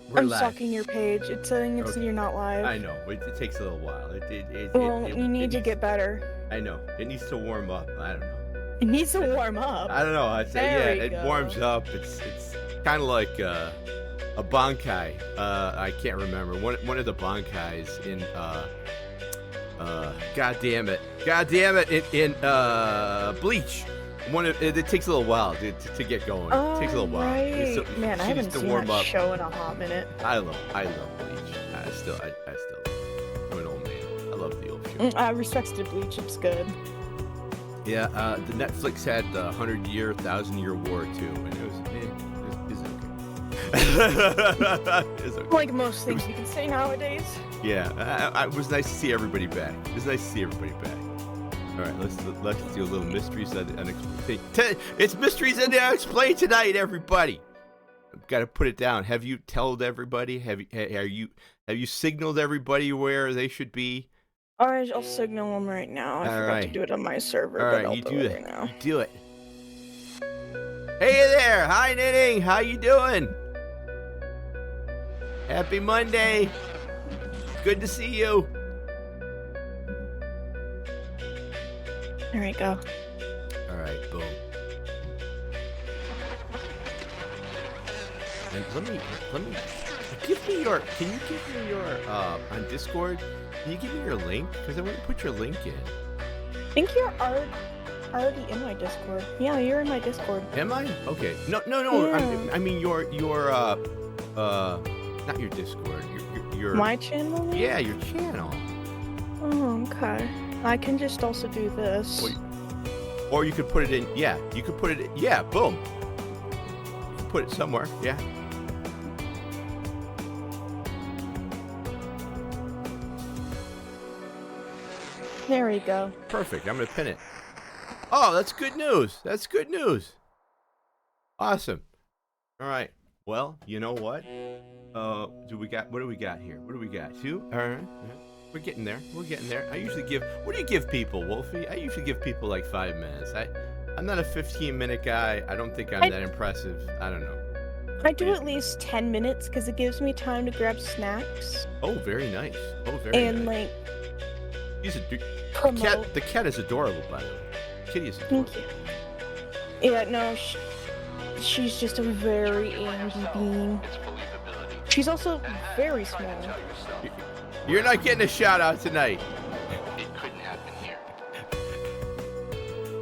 We're I'm live. stalking your page. It's saying Okay. you're not live. I know. It takes a little while. Well, you need to get better. I know. It needs to warm up. I don't know. It needs to warm up. I don't know. I say There yeah. we It go. warms up. It's kind of like a bankai. I can't remember one of the bankais in God damn it. In Bleach. It takes a little while to get going. Oh, it takes a little while. right. Man, I she haven't needs to seen warm that up. show in a hot minute. I love Bleach. I still. I'm an old man. I love the old show. I respected Bleach. It's good. Yeah, the Netflix had the 100-year, 1,000-year war too, and it was okay. It's okay. Like most things you can say nowadays. Yeah, it was nice to see everybody back. It was nice to see everybody back. All right, let's do a little mysteries of the unexplained. It's mysteries of the unexplained tonight, everybody. I've got to put it down. Have you told everybody? Have you signaled everybody where they should be? Alright, I'll signal them right now. I forgot to do it on my server, All but right, I'll you do do it it. right now. You do it. Hey there, hi Knitting. How you doing? Happy Monday. Good to see you. Alright, go. All right, boom. And let me give me your. Can you give me your on Discord? Can you give me your link? Because I want to put your link in. I think you're already in my Discord. Yeah, you're in my Discord. Am I? Okay. No. Yeah. I mean your not your Discord. Your My channel? Yeah, your channel. Oh, okay. I can just also do this. Or you could put it in. Yeah, you could put it in. Yeah, boom. You can put it somewhere. Yeah. There we go. Perfect. I'm gonna pin it. Oh, that's good news. That's good news. Awesome. All right. Well, you know what? What do we got here? What do we got? Two? All right. We're getting there. We're getting there. I usually give. What do you give people, Wolfie? I usually give people like 5 minutes. I'm not a 15-minute guy. I don't think I'm that impressive. I don't know. I do at least 10 minutes because it gives me time to grab snacks. Oh, very nice. Oh, very and nice. like He's a promote. The cat is adorable, by the way. Kitty is adorable. Thank you. Yeah, no, she's just a very angry being. She's also very small. You're not getting a shout out tonight. It couldn't happen here.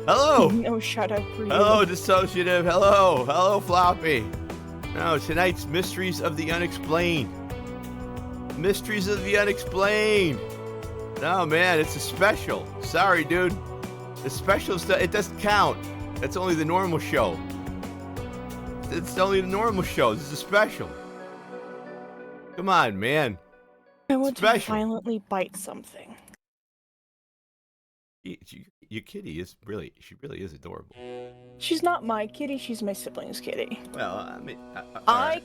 Hello. No shout out for you. Hello, Dissociative. Hello, Floppy. No, tonight's Mysteries of the Unexplained. Mysteries of the Unexplained. No, man, it's a special. Sorry, dude. The special stuff, it doesn't count. That's only the normal show. It's only the normal show. This is a special. Come on, man. I want to special. violently bite something. Your kitty is really, she really is adorable. She's not my kitty, she's my sibling's kitty. Well, I mean,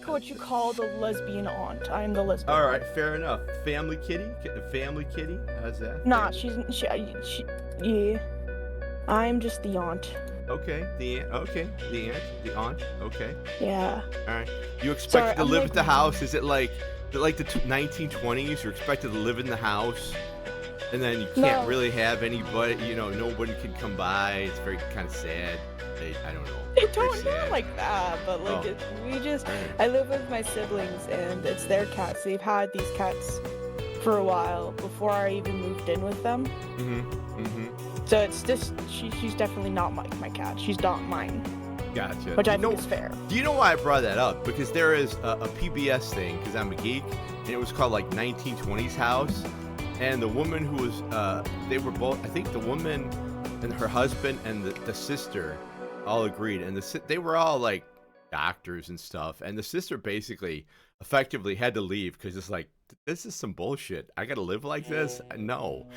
What you call the lesbian aunt. I'm the lesbian. All right, fair enough. Family kitty, family kitty. How's that? Nah, she, yeah. I'm just the aunt. Okay, the aunt. Okay, the aunt. Okay. Yeah. All right. You expected to I'm live like- at the house? Is it like the 1920s? You're expected to live in the house, and then you can't No. really have anybody. You know, nobody can come by. It's very kind of sad. I don't know. It Very don't know sad. like that, but like Oh. I live with my siblings and it's their cats. They've had these cats for a while before I even moved in with them. So it's just she's definitely not like my cat. She's not mine, Gotcha. which I think is fair. Do you know why I brought that up? Because there is a PBS thing, because I'm a geek, and it was called like 1920s House. And the woman who was, they were both, I think the woman and her husband and the sister all agreed. And they were all like doctors and stuff. And the sister basically effectively had to leave because it's like, this is some bullshit. I gotta live like this? No.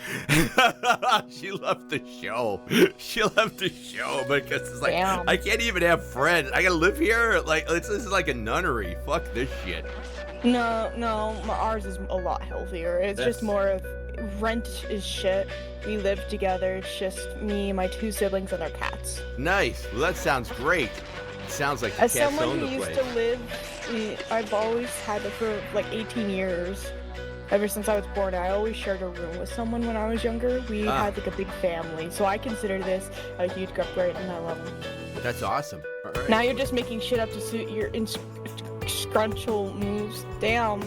She left the show. She left the show because it's like, Damn. I can't even have friends. I gotta live here? Like, this is like a nunnery. Fuck this shit. No, ours is a lot healthier. It's That's- just more of rent is shit. We live together. It's just me, my two siblings, and our cats. Nice. Well, that sounds great. Sounds like the As cat's someone own who the used place. to live, I've always had it for like 18 years. Ever since I was born, I always shared a room with someone when I was younger. We had like a big family, so I consider this a huge upgrade in my level. That's awesome. All right. Now you're just making shit up to suit your scrunchal moves. Damn.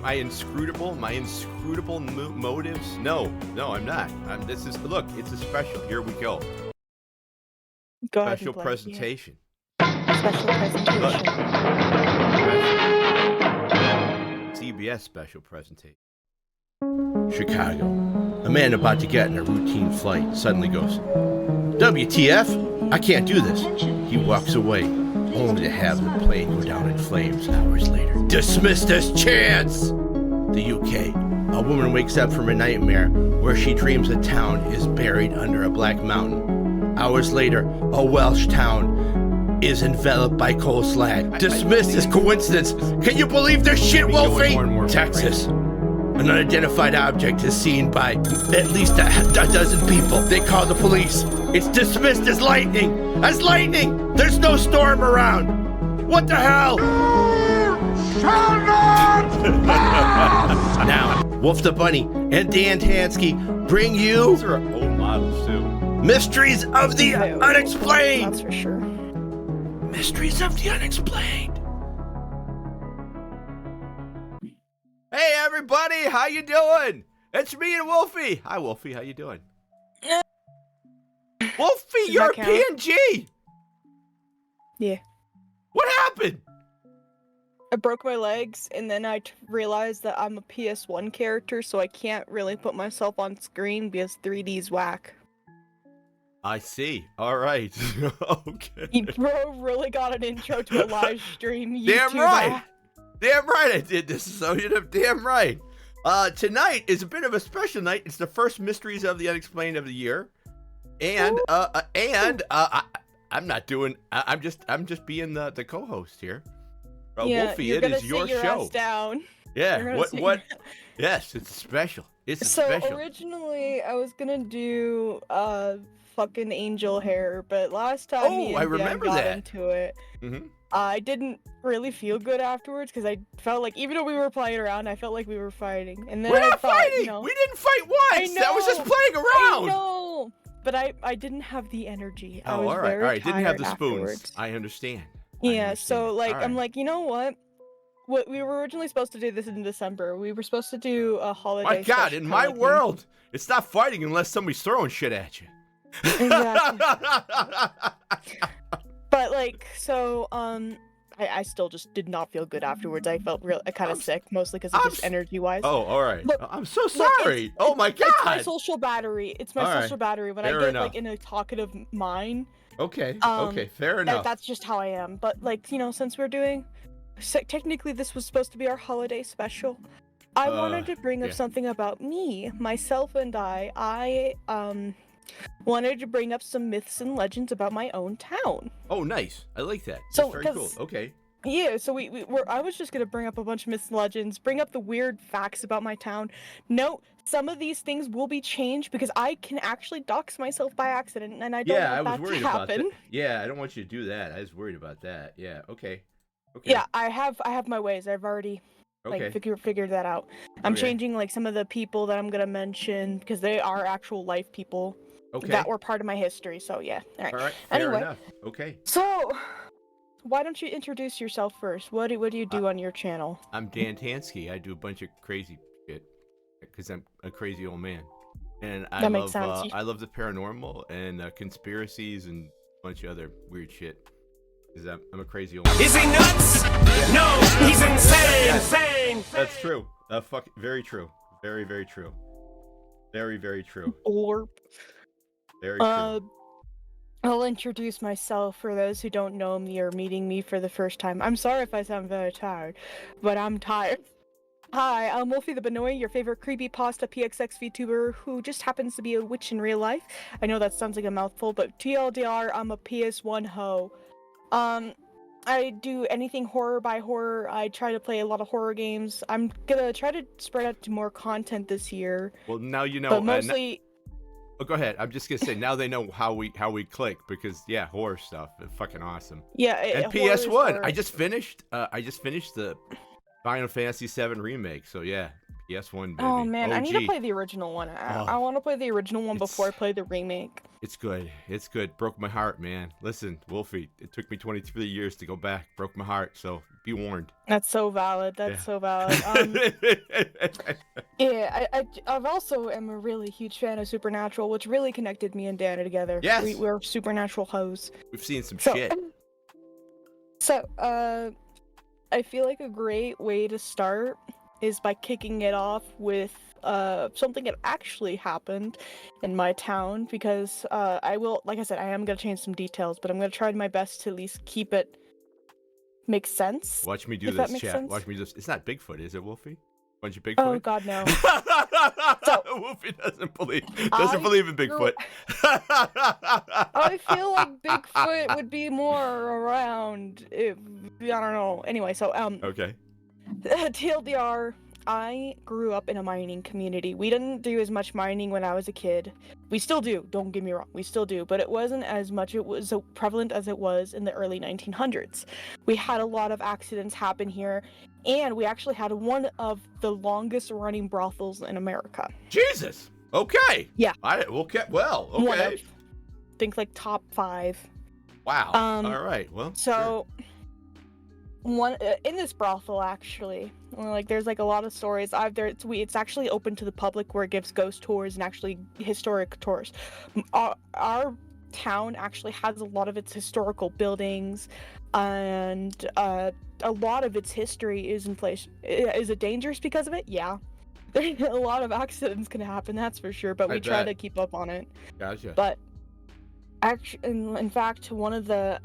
My inscrutable motives? No, I'm not. Look, it's a special. Here we go. Go ahead Special and play. presentation. Yeah. Special presentation. CBS special presentation. Chicago. A man about to get in a routine flight suddenly goes, WTF? I can't do this. He walks away, only to have the plane go down in flames hours later. Dismissed as chance! The UK. A woman wakes up from a nightmare where she dreams a town is buried under a black mountain. Hours later, a Welsh town is enveloped by coal slag. Dismissed as coincidence. Can you believe this shit, Wolfie? Texas. An unidentified object is seen by at least a dozen people. They call the police. It's dismissed as lightning. As lightning! There's no storm around. What the hell? Now, Wolf the Bunny and Dan Tansky bring you... Those are old models, too. Mysteries of the Unexplained! That's for sure. Mysteries of the Unexplained. Hey everybody, how you doing? It's me and Wolfie. Hi Wolfie, how you doing? Wolfie, you're a PNG. Yeah. What happened? I broke my legs, and then I realized that I'm a PS1 character, so I can't really put myself on screen because 3D's whack. I see. All right. Okay. You bro really got an intro to a live stream. Damn right. Damn right I did this, so you know, damn right. Tonight is a bit of a special night. It's the first Mysteries of the Unexplained of the year. And I'm not doing I'm just being the co-host here. Wolfie, it is your show. Down. Yeah. What Yes, it's special. It's special. So originally I was gonna do fucking angel hair, but last time me and Dan got into it, I didn't really feel good afterwards because I felt like even though we were playing around, I felt like we were fighting. And then we're not thought, fighting. You know, we didn't fight once. That was just playing around. I know, but I didn't have the energy. I was all right. very Didn't have the spoons. Afterwards. I understand. Yeah. So like, right. I'm like, you know what? What we were originally supposed to do this in December. We were supposed to do a holiday. My God, in my world, it's not fighting unless somebody's throwing shit at you. Exactly. But like, so I still just did not feel good afterwards. I felt kind of sick, mostly because of just energy-wise. Oh, all right. Look, I'm so sorry. Oh my God. It's my social battery. It's my social battery. When I get like in a talkative mind. Okay. Okay. Fair enough. That's just how I am. But like, you know, since we're doing, technically this was supposed to be our holiday special. I wanted to bring up something about me, myself, and I wanted to bring up some myths and legends about my own town. Oh, nice. I like that. So, that's very cool. Okay. Yeah, so I was just gonna bring up a bunch of myths and legends, bring up the weird facts about my town. Note, some of these things will be changed because I can actually dox myself by accident, and I don't want that to happen. Yeah, I don't want you to do that. I was worried about that. Yeah. Okay. Okay. Yeah, I have my ways. I've already figured that out. I'm changing like some of the people that I'm gonna mention because they are actual life people. Okay. That were part of my history, so yeah. All right. Fair enough. Okay. So, why don't you introduce yourself first? What do you do on your channel? I'm Dan Tansky. I do a bunch of crazy shit because I'm a crazy old man, and I love the paranormal and conspiracies and a bunch of other weird shit. Because I'm a crazy old man. Is he nuts? No, he's insane. Insane. That's true. Very true. Very, very true. Very, very true. Orp. Very true. I'll introduce myself for those who don't know me or meeting me for the first time. I'm sorry if I sound very tired, but I'm tired. Hi, I'm Wolfie the Benoy, your favorite creepypasta PXX VTuber who just happens to be a witch in real life. I know that sounds like a mouthful, but TLDR, I'm a PS1 hoe. I do anything horror by horror. I try to play a lot of horror games. I'm gonna try to spread out to more content this year. Well, now you know. But mostly... Oh, go ahead. I'm just gonna say now they know how we click because yeah, horror stuff, fucking awesome. Yeah, And horrors PS1, are- I just finished the Final Fantasy VII remake. So yeah, PS1 baby. Oh man, I need to OG. play the original one. I Oh, want to play the original one before I it's- play the remake. It's good. It's good. Broke my heart, man. Listen, Wolfie, it took me 23 years to go back. Broke my heart. So be warned. That's so valid. That's Yeah. so valid. Yeah, I've also am a really huge fan of Supernatural, which really connected me and Dana together. Yes. We're Supernatural hoes. We've seen some So, shit. So, I feel like a great way to start is by kicking it off with something that actually happened in my town, because I will, like I said, I am gonna change some details, but I'm gonna try my best to at least keep it make sense. Watch me do if that this, makes chat. sense. Watch me do this. It's not Bigfoot, is it, Wolfie? Bunch of Bigfoot? Oh God, no. Wolfie doesn't believe in grew- Bigfoot. I feel like Bigfoot would be more around if, I don't know. Anyway, so Okay. TLDR, I grew up in a mining community. We didn't do as much mining when I was a kid. We still do, don't get me wrong, we still do, but it wasn't as much, it was so prevalent as it was in the early 1900s. We had a lot of accidents happen here, and we actually had one of the longest running brothels in America. Jesus. Okay. Yeah. Okay. Well. One Okay. of, think like top 5. Wow. Um, All right. Well. So, one in this brothel, actually, like there's like a lot of stories. It's actually open to the public, where it gives ghost tours and actually historic tours. Our town actually has a lot of its historical buildings, and a lot of its history is in place. Is it dangerous because of it? Yeah. A lot of accidents can happen, that's for sure, but I we try bet. to keep up on it. Gotcha. But actually, in fact, one of the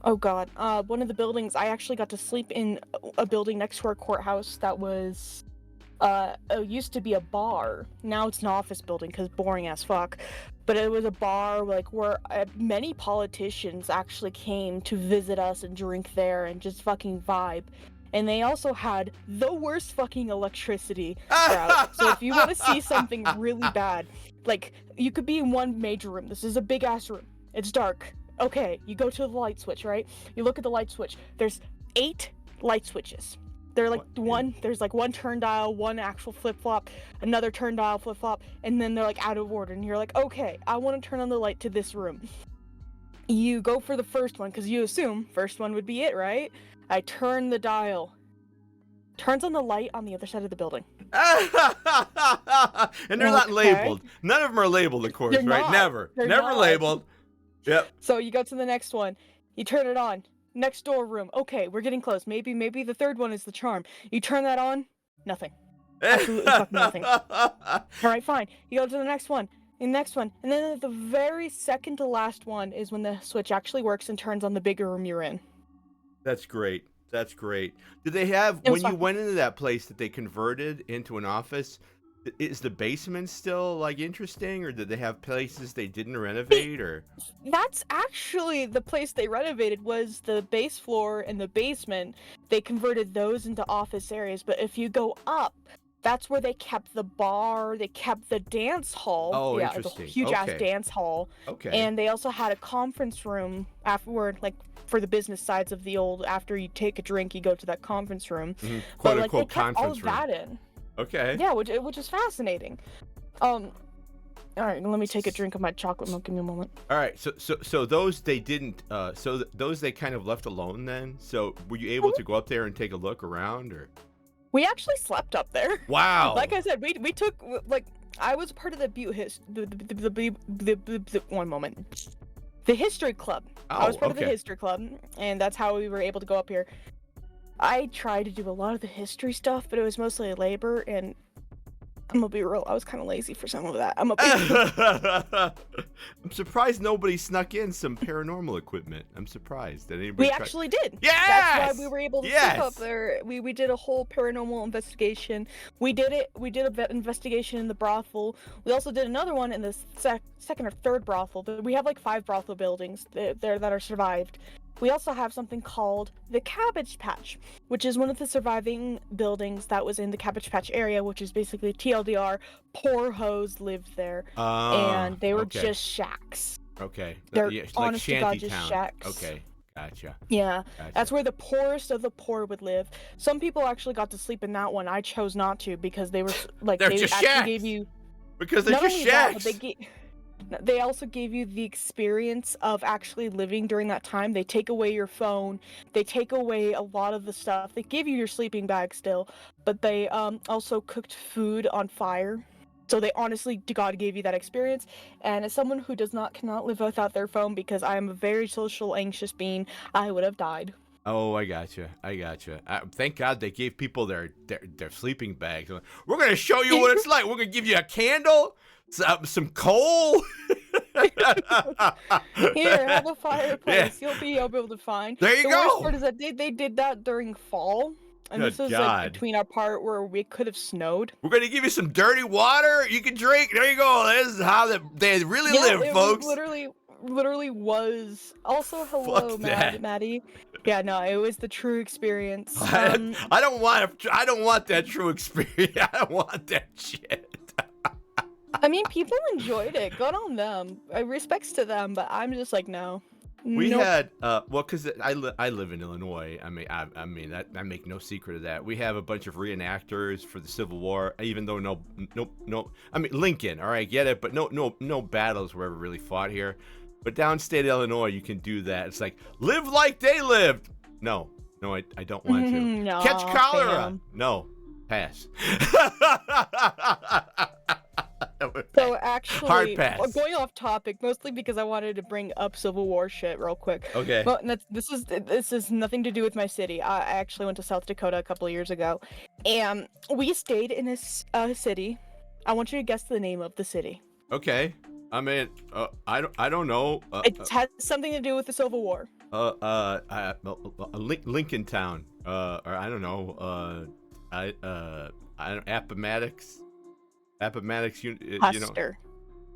one of the buildings, I actually got to sleep in a building next to our courthouse that was it used to be a bar. Now it's an office building because boring as fuck. But it was a bar like where many politicians actually came to visit us and drink there and just fucking vibe. And they also had the worst fucking electricity route. So if you want to see something really bad, like you could be in one major room. This is a big ass room. It's dark. Okay, you go to the light switch, right? You look at the light switch. There's 8 light switches. They're like there's like one turn dial, one actual flip-flop, another turn dial, flip-flop, and then they're like out of order. And you're like, okay, I want to turn on the light to this room. You go for the first one, because you assume first one would be it, right? I turn the dial. Turns on the light on the other side of the building. And they're not Okay. labeled. None of them are labeled, of course, They're right? not. Never. They're Never not. labeled. Yep. So you go to the next one. You turn it on. Next door room. Okay, we're getting close. Maybe the third one is the charm. You turn that on. Nothing. Absolutely fucking nothing. All right, fine. You go to the next one. The next one. And then the very second to last one is when the switch actually works and turns on the bigger room you're in. That's great. That's great. Did they have, It was when you fun. went into that place that they converted into an office, is the basement still like interesting, or did they have places they didn't renovate, or? That's actually the place they renovated, was the base floor and the basement. They converted those into office areas, but if you go up, that's where they kept the bar, they kept the dance hall. Oh, yeah, interesting. the huge ass Okay. dance hall. Okay. And they also had a conference room afterward, like for the business sides of the old, after you take a drink, you go to that conference room. Mhm. But Quote like they unquote kept all conference of room. that in. Okay. Yeah, which is fascinating. All right, let me take a drink of my chocolate milk. Give me a moment. All right. So those they didn't. Those they kind of left alone then. So were you able to go up there and take a look around, or? We actually slept up there. Wow. Like I said, we took, like, I was part of the one moment. The history club. I was Oh, part of the okay. history club, and that's how we were able to go up here. I tried to do a lot of the history stuff, but it was mostly labor, and I'm gonna be real, I was kind of lazy for some of that. I'm surprised nobody snuck in some paranormal equipment. I'm surprised that anybody. We tried- actually did. Yes! That's why we were able to Yes! sleep up there. We did a whole paranormal investigation. We did a investigation in the brothel. We also did another one in the second or third brothel. We have like 5 brothel buildings there that are survived. we also have something called the Cabbage Patch, which is one of the surviving buildings that was in the Cabbage Patch area, which is basically TLDR. Poor hoes lived there, and they were just shacks. Okay. They're Yeah, like honest to God, shanty just town. shacks. Okay. Gotcha. Yeah, Gotcha. that's where the poorest of the poor would live. Some people actually got to sleep in that one. I chose not to because they were like They're they just actually shacks. gave you Because they're not just only that, shacks. but they also gave you the experience of actually living during that time. They take away your phone. They take away a lot of the stuff. They give you your sleeping bag still, but they also cooked food on fire. So they honestly to God gave you that experience. And as someone who cannot live without their phone because I am a very social, anxious being, I would have died. Oh, I gotcha. Thank God they gave people their sleeping bags. We're gonna show you what it's like. We're gonna give you a candle, some coal. Here, have a fireplace. Yeah. You'll be able to find. There you the go. worst part is that they did that during fall. And Good this is God. like between our part where we could have snowed. We're gonna give you some dirty water you can drink. There you go. This is how they really live, it folks. literally was. Also, hello, Maddie. Yeah, no, it was the true experience. I don't want that true experience. I don't want that shit. I mean, people enjoyed it. Good on them. Respects to them, but I'm just like, no. We Nope. had because I live in Illinois. I mean that I make no secret of that. We have a bunch of reenactors for the Civil War, even though no. I mean Lincoln, all right, get it, but no battles were ever really fought here. But downstate Illinois, you can do that. It's like live like they lived. No, I don't want to. No, Catch cholera. fam. No, pass. So actually, Hard pass. going off topic, mostly because I wanted to bring up Civil War shit real quick. Okay. Well, this is nothing to do with my city. I actually went to South Dakota a couple of years ago, and we stayed in a city. I want you to guess the name of the city. Okay. I mean, I don't know. It has something to do with the Civil War. Lincoln Town. Or I don't know. I don't Appomattox. Appomattox, you know. Custer.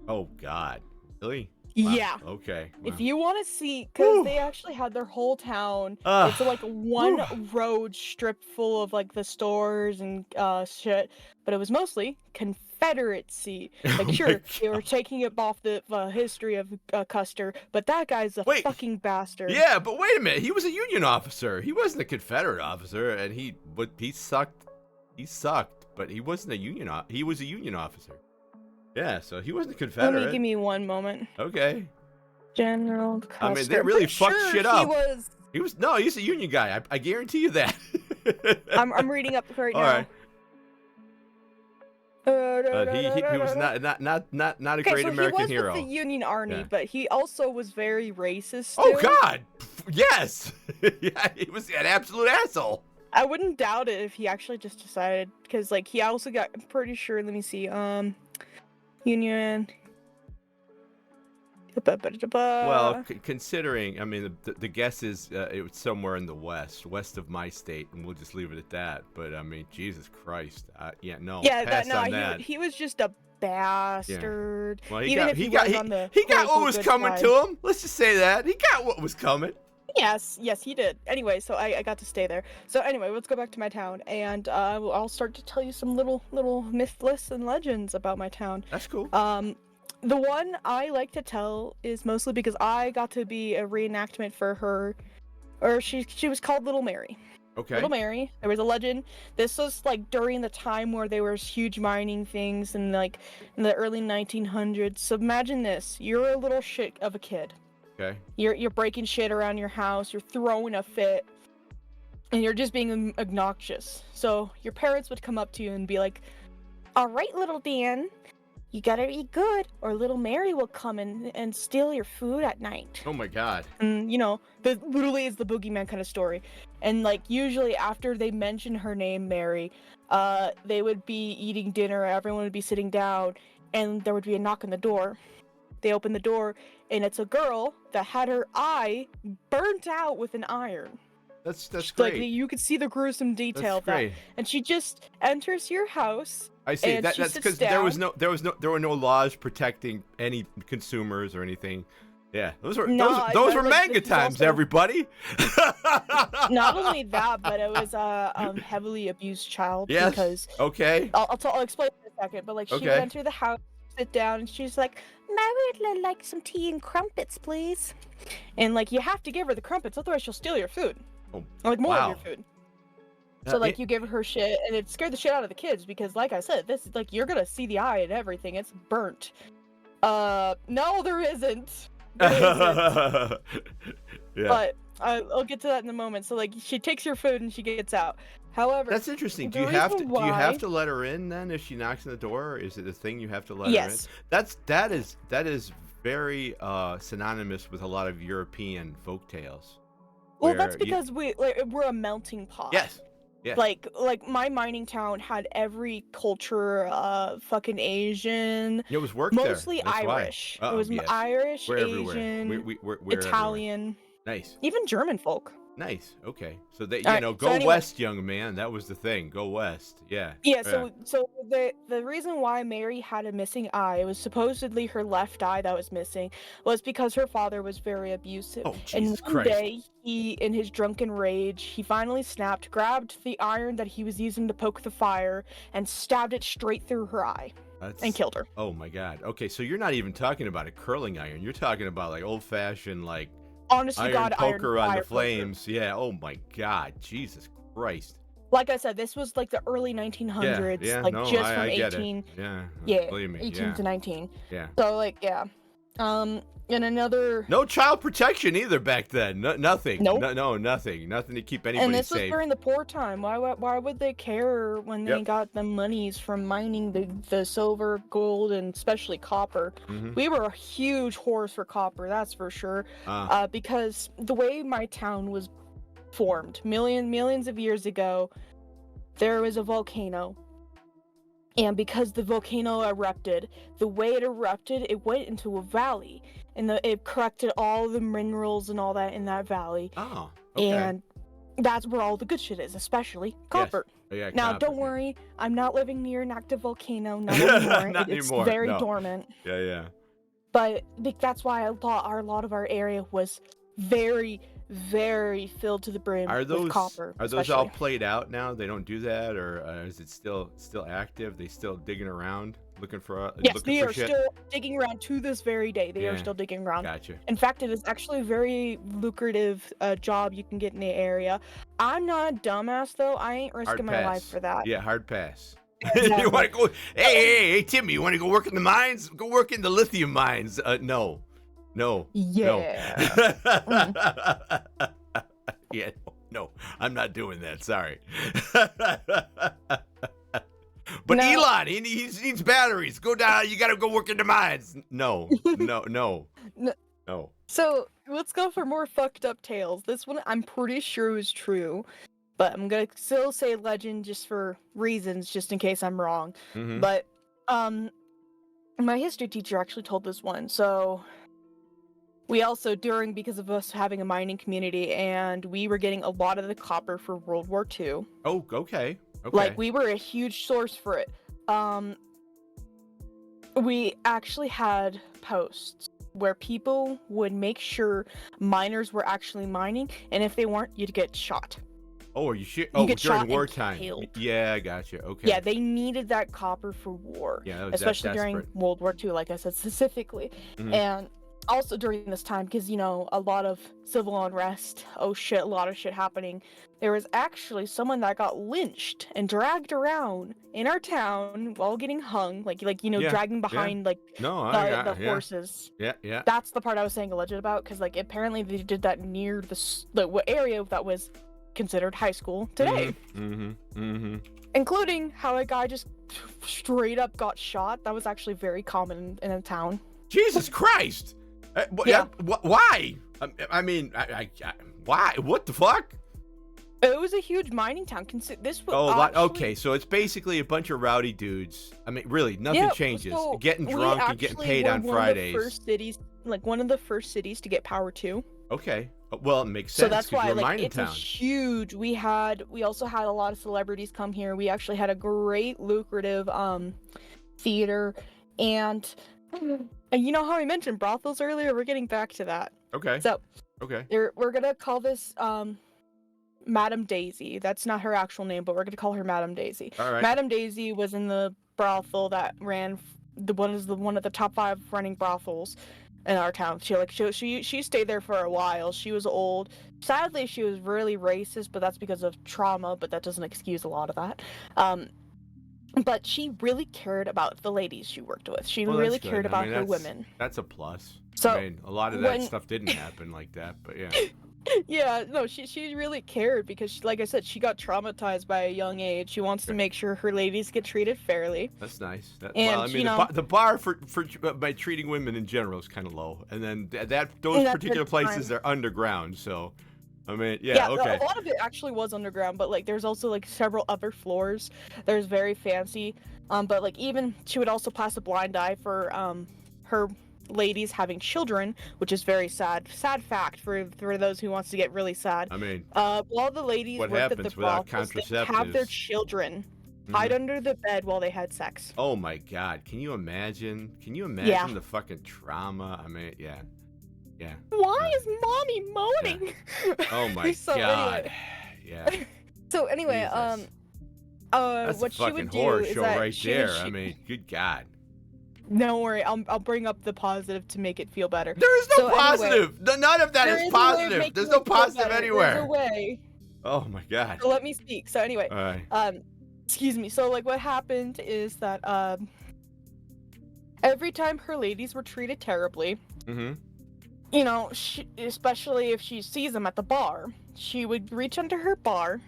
Oh God, really? Wow. Yeah. Okay. If Wow. you want to see, because they actually had their whole town. It's like one road strip full of like the stores and shit, but it was mostly Confederacy. Like, sure, they were taking it off the history of Custer, but that guy's a fucking bastard. Yeah, but wait a minute. He was a Union officer. He wasn't a Confederate officer, and he sucked. He sucked. But he wasn't a Union. He was a Union officer. Yeah, so he wasn't a Confederate. Give me one moment. Okay. General Custer. I mean, they really fucked shit up. He was. He's a Union guy. I guarantee you that. I'm reading up right now. All right. He was not a great American hero. He was with the Union Army, Yeah. but he also was very racist. Oh still. God. Yes. Yeah, he was an absolute asshole. I wouldn't doubt it if he actually just decided, because like he also got, I'm pretty sure, let me see, Union. Well, considering, I mean, the guess is it was somewhere in the west of my state, and we'll just leave it at that. But I mean, Jesus Christ, pass on that. He was just a bastard. Yeah. Well, he got what was coming to him. Let's just say that he got what was coming. Yes, he did. Anyway, so I got to stay there. So anyway, let's go back to my town, and I'll start to tell you some little myths and legends about my town. That's cool. The one I like to tell is mostly because I got to be a reenactment for her, or she was called Little Mary. Okay. Little Mary. There was a legend. This was like during the time where there was huge mining things and like in the early 1900s. So imagine this: you're a little shit of a kid. Okay. You're breaking shit around your house. You're throwing a fit, and you're just being obnoxious. So your parents would come up to you and be like, "All right, little Dan, you gotta eat good, or little Mary will come and steal your food at night." Oh my God. And literally is the boogeyman kind of story. And like usually after they mention her name, Mary, they would be eating dinner. Everyone would be sitting down, and there would be a knock on the door. They open the door, and it's a girl that had her eye burnt out with an iron. That's great. Like you could see the gruesome detail of that. Great. And she just enters your house. I see. And That's because there were no laws protecting any consumers or anything. Yeah, those were No, those were like, manga this is times, also- everybody. Not only that, but it was a heavily abused child Yes. because Okay. I'll explain in a second. But like she would Okay. enter the house, sit down, and she's like, "I would like some tea and crumpets, please." And like you have to give her the crumpets, otherwise she'll steal your food, Oh, or like more wow. of your food. So like it- you give her shit, and it scared the shit out of the kids because, like I said, this is like you're gonna see the eye and everything. It's burnt. No, there isn't. There isn't. Yeah. But I'll get to that in a moment. So like she takes your food and she gets out. However, That's interesting. the Do you have reason to why- to let her in then if she knocks on the door? Or is it a thing you have to let Yes. her in? That is very synonymous with a lot of European folk tales. Well, that's where you- because we're a melting pot. Yes. Yeah. Like my mining town had every culture, fucking Asian, It was work mostly there. That's why. Irish. Oh, It was yes. Irish, We're everywhere. Asian, We're everywhere. Italian, Nice. even German folk. Nice. Okay. So they, Alright, go so anyway- west, young man. That was the thing. Go west. Yeah. Yeah, so the reason why Mary had a missing eye, it was supposedly her left eye that was missing, was because her father was very abusive. Oh, And Jesus one Christ. day, he, in his drunken rage, he finally snapped, grabbed the iron that he was using to poke the fire, and stabbed it straight through her eye and killed her. Oh my God. Okay, so you're not even talking about a curling iron. You're talking about like old-fashioned like Honest to iron God, iron poker on fire the poker. flames. Yeah. Oh my God. Jesus Christ. Like I said, this was like the early 1900s, Yeah. like No, just from I get 18, it. Yeah. yeah, Believe me. 18 Yeah. to 19. Yeah. So like, yeah. And another. No child protection either back then. Nothing. Nope. No, nothing. Nothing to keep anybody And this safe. was during the poor time. Why would they care when they Yep. got the monies from mining the silver, gold, and especially copper? Mhm. We were a huge whores for copper, that's for sure. Because the way my town was formed, millions of years ago, there was a volcano. And because the volcano erupted, the way it erupted, it went into a valley, and it corrected all the minerals and all that in that valley. Oh. Okay. And that's where all the good shit is, especially copper. Yeah, Now, copper, don't yeah. worry, I'm not living near an active volcano. Not anymore. Not It's anymore, very no. dormant. Yeah. But that's why a lot of our area was very, very filled to the brim Are those with copper. all especially. played out now? They don't do that, or is it still active? They still digging around, looking for Yes, looking they for are shit? still digging around to this very day. They are Yeah. still digging around. Gotcha. In fact, it is actually a very lucrative job you can get in the area. I'm not a dumbass though. I ain't Hard risking my pass. life for that. Yeah, hard pass. Exactly. You want to go? Hey, Timmy, you want to go work in the mines? Go work in the lithium mines. No. Yeah. Yeah, no, I'm not doing that. Sorry. But No. Elon, he needs batteries. Go down. You got to go work in the mines. No. No. No. So let's go for more fucked up tales. This one I'm pretty sure is true, but I'm gonna still say legend just for reasons, just in case I'm wrong. Mhm. But my history teacher actually told this one. So we also because of us having a mining community, and we were getting a lot of the copper for World War II. Oh, okay. Like we were a huge source for it. We actually had posts where people would make sure miners were actually mining, and if they weren't, you'd get shot. Oh, are you sure? You Oh, get shot during and wartime. killed. Yeah, I gotcha. Okay. Yeah, they needed that copper for war, Yeah, that was especially during desperate. World War II, like I said specifically, Mhm. and also during this time, because a lot of civil unrest. Oh shit, a lot of shit happening. There was actually someone that got lynched and dragged around in our town while getting hung, Yeah, dragging behind No, the yeah. horses. Yeah. That's the part I was saying alleged about, because apparently they did that near the area that was considered high school today, Mm-hmm. including how a guy just straight up got shot. That was actually very common in a town. Jesus Christ! Yeah. Why? I mean, why? What the fuck? It was a huge mining town. This was Okay, so it's basically a bunch of rowdy dudes. I mean, really, nothing changes. so Getting we drunk and getting actually paid were on Fridays. One of the first cities to get power too. Okay, well, it makes So sense. that's 'cause why we're mining it's town. a huge. We also had a lot of celebrities come here. We actually had a great lucrative theater, and And you know how I mentioned brothels earlier? We're getting back to that. Okay. So, Okay. we're gonna call this Madame Daisy. That's not her actual name, but we're gonna call her Madame Daisy. All right. Madame Daisy was in the brothel that ran one of the top 5 running brothels in our town. She stayed there for a while. She was old. Sadly, she was really racist, but that's because of trauma. But that doesn't excuse a lot of that. But she really cared about the ladies she worked with. She really cared about her women. That's a plus. So I mean, a lot of that stuff didn't happen like that, but yeah. Yeah, no, she really cared because, like I said, she got traumatized by a young age. She wants to make sure her ladies get treated fairly. That's nice. And, well, I mean, the bar for by treating women in general is kind of low, and then those particular places are underground. So, I mean, yeah, okay. A lot of it actually was underground, but like there's also like several other floors. There's very fancy, but like even she would also pass a blind eye for her ladies having children, which is very sad fact for those who wants to get really sad. I mean, while the ladies what worked happens at the without brothels, they contraceptives? have their children hide under the bed while they had sex. Oh my God, can you imagine? Yeah. The fucking trauma? I mean, yeah. Why is mommy moaning? Yeah. Oh my God. Anyway. Yeah. So anyway, Jesus. That's what a she fucking would do horror is show that right there. I mean, good God. Don't worry, I'll bring up the positive to make it feel better. There is no positive. Anyway, None of that is positive. There's no positive anywhere. There's a way. Oh my God. So let me speak. So anyway, All right. excuse me. So like what happened is that every time her ladies were treated terribly, you know, especially if she sees them at the bar, she would reach under her bar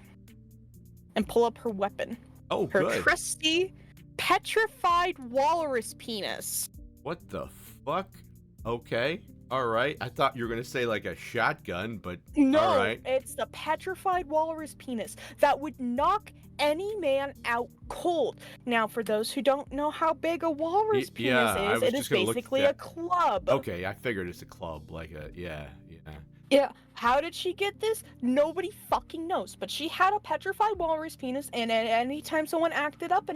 and pull up her weapon. Oh, her good. trusty petrified walrus penis. What the fuck? Okay. All right. I thought you were going to say like a shotgun, but No, all right. It's the petrified walrus penis that would knock any man out cold. Now, for those who don't know how big a walrus penis is, it is basically a club. Okay, I figured it's a club, like a, yeah. Yeah, how did she get this? Nobody fucking knows. But she had a petrified walrus penis, and at any time someone acted up in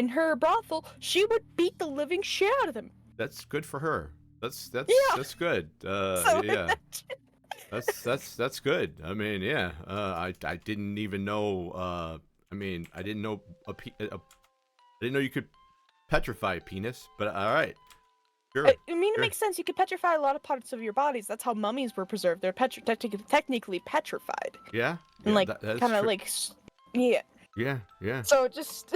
her brothel, she would beat the living shit out of them. That's good for her. That's good. So yeah. That's good. I mean, yeah. I didn't even know. I mean, I didn't know I didn't know you could petrify a penis. But all right. Sure. I mean, it makes sense. You could petrify a lot of parts of your bodies. That's how mummies were preserved. They're technically petrified. Yeah. And like kind of like, yeah. Yeah. So just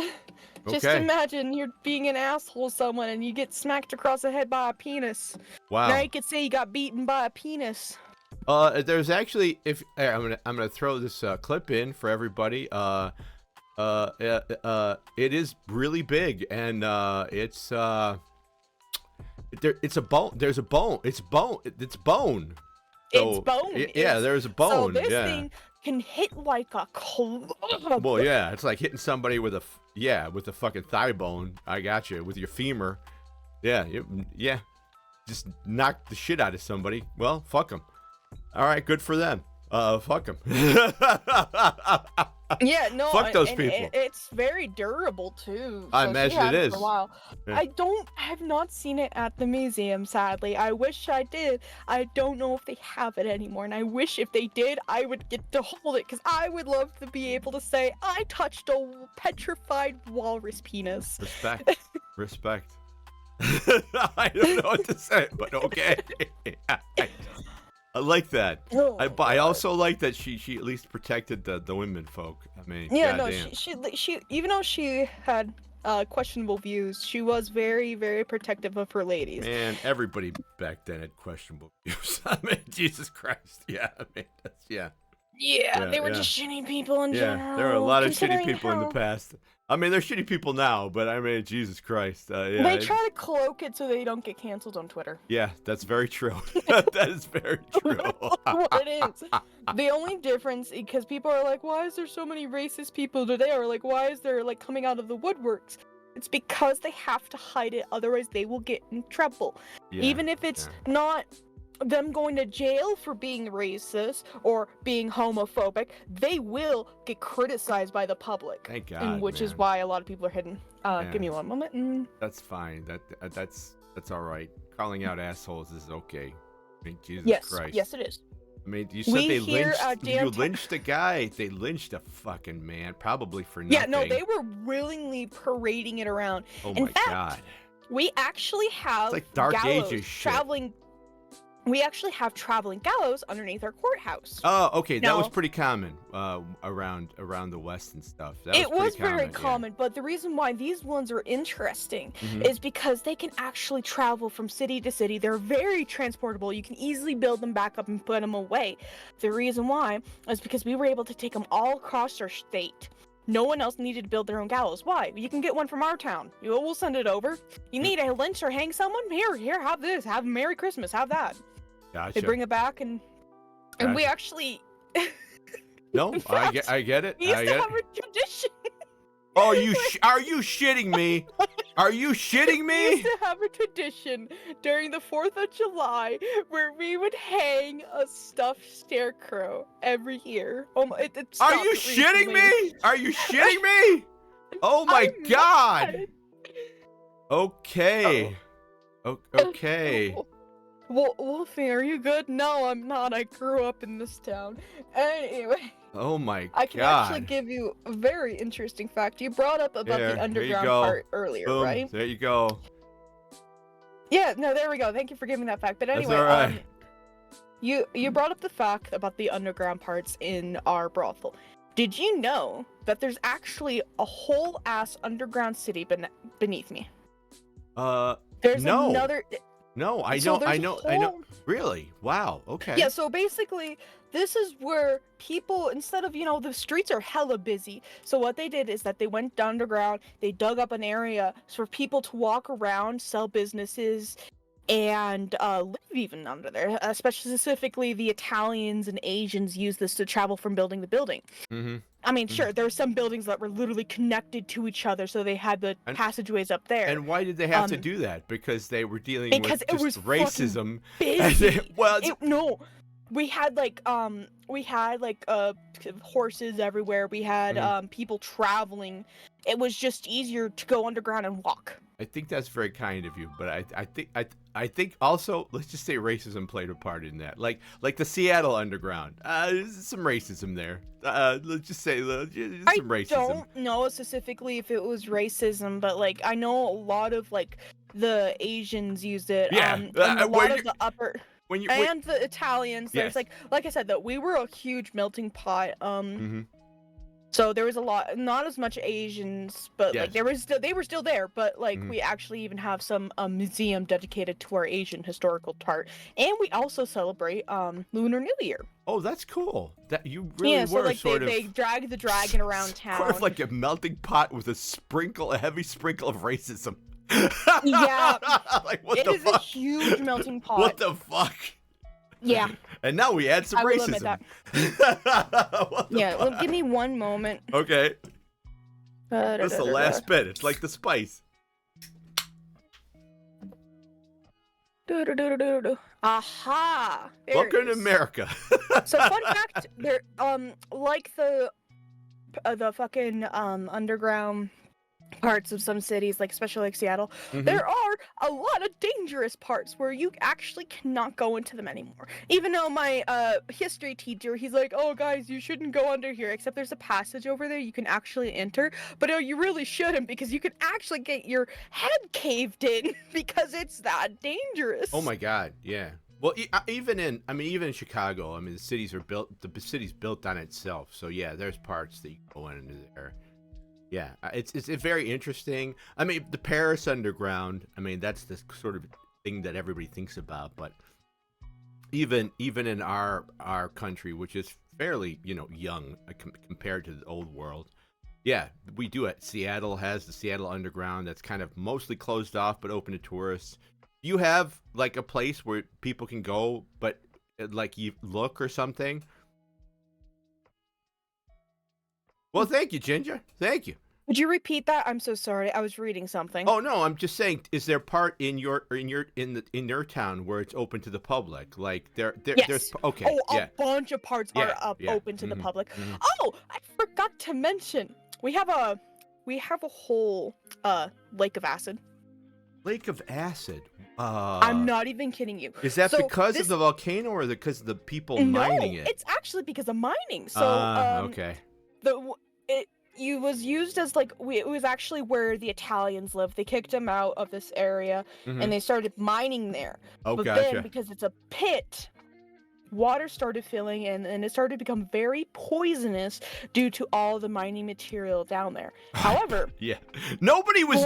Okay. imagine you're being an asshole to someone and you get smacked across the head by a penis. Wow. Now you could say you got beaten by a penis. There's actually, I'm gonna throw this clip in for everybody. It is really big, and it's a bone. There's a bone. It's bone. It's bone. So, it's bone. Yeah, there's a bone. So this yeah. thing can hit like a club. Well, yeah, it's like hitting somebody with a fucking thigh bone. I got you with your femur. Yeah, yeah. Just knock the shit out of somebody. Well, fuck them. All right, good for them. Fuck them. Yeah, no. Fuck those people. It's very durable too. I imagine it is. For a while. Yeah. I have not seen it at the museum, sadly. I wish I did. I don't know if they have it anymore, and I wish if they did, I would get to hold it, because I would love to be able to say, I touched a petrified walrus penis. Respect. I don't know what to say, but okay. I like that. Oh, I also like that she at least protected the women folk. I mean, yeah, goddamn. no, she even though she had questionable views, she was very, very protective of her ladies. Man, everybody back then had questionable views. I mean, Jesus Christ. Yeah, I mean, that's Yeah, they were just shitty people in general. Yeah, there were a lot of shitty people in the how- past. I mean, they're shitty people now, but I mean, Jesus Christ. Yeah, They try to cloak it so they don't get canceled on Twitter. Yeah, that's very true. That is very true. What it is. The only difference, because people are like, why is there so many racist people today? Or like, why is there like coming out of the woodworks? It's because they have to hide it, otherwise they will get in trouble. Yeah, Even if it's not them going to jail for being racist or being homophobic, they will get criticized by the public. Thank God, and which is man. why a lot of people are hidden. Give me one moment. That's fine. That's all right. Calling out assholes is okay. I mean, Jesus Christ. Yes, it is. I mean, you said they lynched a guy. They lynched a fucking man, probably for nothing. Yeah, no, they were willingly parading it around. Oh In my fact, God. we actually have It's like Dark gallows Ages shit. traveling. We actually have traveling gallows underneath our courthouse. Oh, okay. That was Now- pretty common around the West and stuff. That It was pretty very yeah. common, but the reason why these ones are interesting Mhm. is because they can actually travel from city to city. They're very transportable. You can easily build them back up and put them away. The reason why is because we were able to take them all across our state. No one else needed to build their own gallows. Why? You can get one from our town. We'll send it over. You need a lynch or hang someone? Here, have this. Have Merry Christmas. Have that. Gotcha. They bring it back and we actually. No, In fact, I get it. We used I to get have it. a tradition. Oh, are you shitting me? Are you shitting We used me? to have a tradition during the 4th of July where we would hang a stuffed scarecrow every year. Oh my, it Are you stopped shitting recently. me? Are you shitting me? Oh my I'm God. not. Okay. Okay. Wolfie, are you good? No, I'm not. I grew up in this town. Anyway, Oh my I can actually God. give you a very interesting fact. You brought up about Here, the here you underground go. part earlier, Boom. right? There you go. Yeah, no, there we go. Thank you for giving that fact. But That's anyway, all right. you brought up the fact about the underground parts in our brothel. Did you know that there's actually a whole ass underground city beneath me? There's no. another. No, I So know, I there's a know, I know. whole- Really? Wow. Okay. Yeah, so basically, this is where people, instead of, the streets are hella busy. So what they did is that they went underground, they dug up an area for people to walk around, sell businesses, and live even under there. Specifically, the Italians and Asians used this to travel from building to building. Mm-hmm. I mean, sure, there were some buildings that were literally connected to each other, so they had the passageways up there. And why did they have to do that? Because they were dealing because with it just was racism. busy. Well, No, we had horses everywhere. We had people traveling. It was just easier to go underground and walk. I think that's very kind of you, but I think also, let's just say racism played a part in that. Like the Seattle Underground. There's some racism there. Let's just say some racism. I don't know specifically if it was racism, but I know a lot of the Asians used it. Yeah, and a lot of the upper when the Italians. Yes. There's like I said, that we were a huge melting pot. Mhm. So there was a lot, not as much Asians, but Yes. they were still there. But Mhm. we actually even have some museum dedicated to our Asian historical part, and we also celebrate Lunar New Year. Oh, that's cool. That you really Yeah, were so they drag the dragon around town. Sort of like a melting pot with a heavy sprinkle of racism. Yeah, Like what it the is a fuck? huge melting pot. What the fuck? Yeah, And now we add some I will admit racism. that. What the Yeah, well, fuck? give me one moment. Okay. That's the last bit. It's like the spice. Aha! There it Welcome to is. America. So fun fact, there like the fucking underground parts of some cities, especially Seattle, Mhm. there are a lot of dangerous parts where you actually cannot go into them anymore. Even though my history teacher, he's like, "Oh guys, you shouldn't go under here, except there's a passage over there you can actually enter, but you really shouldn't because you can actually get your head caved in because it's that dangerous." Oh my God, yeah. Well, even in Chicago, the cities are built. The city's built on itself, so yeah, there's parts that you go into there. Yeah, it's very interesting. The Paris Underground. That's the sort of thing that everybody thinks about. But even in our country, which is fairly young compared to the old world, yeah, we do it. Seattle has the Seattle Underground that's kind of mostly closed off but open to tourists. You have a place where people can go, but you look or something. Well, thank you, Ginger. Thank you. Could you repeat that? I'm so sorry. I was reading something. Oh no, I'm just saying, is there part in your town where it's open to the public? Like Yes. there's okay. Oh, Yeah. a bunch of parts are open to the public. Oh, I forgot to mention. We have a whole lake of acid. Lake of acid. I'm not even kidding you. Is that So because of the volcano or because of the people mining it? It's actually because of mining. So okay. It was used as like it was actually where the Italians lived. They kicked them out of this area and they started mining there. Oh, but gotcha. then because it's a pit, water started filling in and it started to become very poisonous due to all the mining material down there. However, yeah, nobody was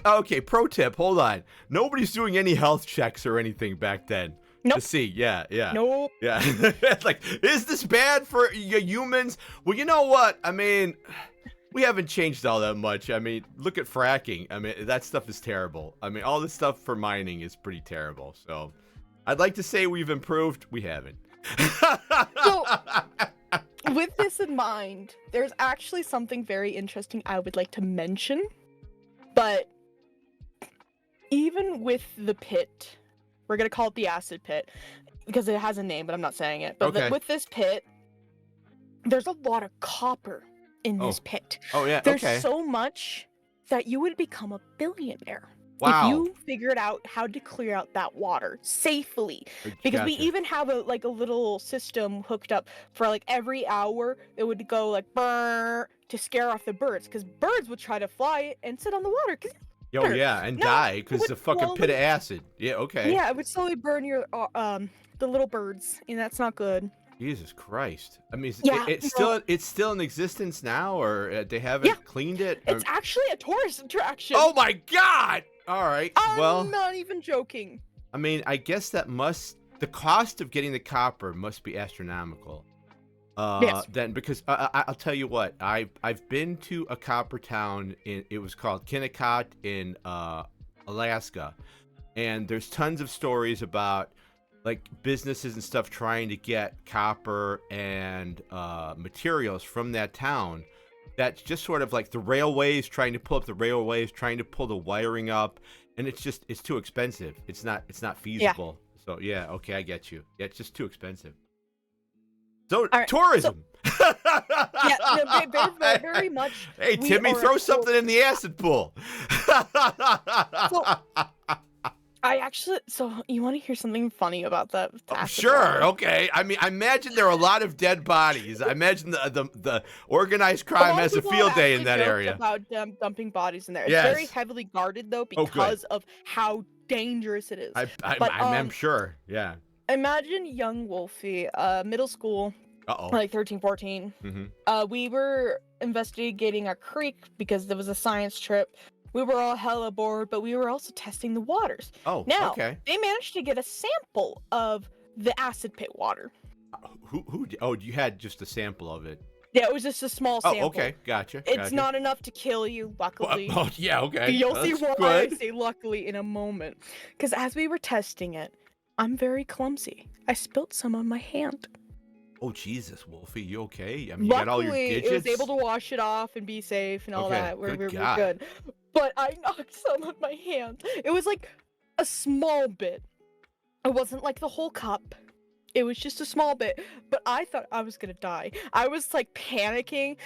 okay, pro tip, hold on. Nobody's doing any health checks or anything back then. Nope. To see, yeah. Nope. Yeah. It's like, is this bad for humans? Well, you know what? I mean, we haven't changed all that much. I mean, look at fracking. I mean, that stuff is terrible. I mean, all this stuff for mining is pretty terrible. So, I'd like to say we've improved. We haven't. So, with this in mind, there's actually something very interesting I would like to mention. But even with the pit, we're going to call it the acid pit because it has a name, but I'm not saying it. But okay. with this pit, there's a lot of copper in this pit. Oh, yeah. There's so much that you would become a billionaire. Wow. If you figured out how to clear out that water safely. Because we even have a little system hooked up for like every hour it would go like brrr to scare off the birds because birds would try to fly and sit on the water. Oh yeah, and die because the fucking pit of acid. Yeah, okay. Yeah, it would slowly burn your the little birds, and that's not good. Jesus Christ! I mean, yeah, it's still in existence now, or they haven't cleaned it? It's actually a tourist attraction. Oh my God! All right. I'm not even joking. I mean, I guess the cost of getting the copper must be astronomical. Yes. Then because I'll tell you what, I've been to a copper town it was called Kennecott in Alaska, and there's tons of stories about like businesses and stuff trying to get copper and materials from that town. That's just sort of like the railways, trying to pull up the railways, trying to pull the wiring up, and it's too expensive. It's not feasible. Yeah. So yeah, okay, I get you. Yeah, it's just too expensive. So right, tourism. Yeah, very much. Hey, Timmy, throw something in the acid pool. So you want to hear something funny about that? Sure. Okay. I mean, I imagine there are a lot of dead bodies. I imagine the organized crime has a field day in that area. About dumping bodies in there. It's very heavily guarded though because of how dangerous it is. I'm sure. Yeah. Imagine young Wolfie, middle school, like 13, 14. Mm-hmm. We were investigating a creek because there was a science trip. We were all hella bored, but we were also testing the waters. Oh, now, okay. They managed to get a sample of the acid pit water. You had just a sample of it. Yeah, it was just a small sample. Oh, okay, gotcha. It's not enough to kill you, luckily. Oh, yeah, okay. You'll see why I say luckily in a moment. Because as we were testing it, I'm very clumsy. I spilt some on my hand. Oh, Jesus, Wolfie, you okay? I mean, you got all your digits? Luckily, it was able to wash it off and be safe and all that. We're God. good. But I knocked some on my hand. It was like a small bit. It wasn't like the whole cup. It was just a small bit. But I thought I was gonna die. I was like panicking,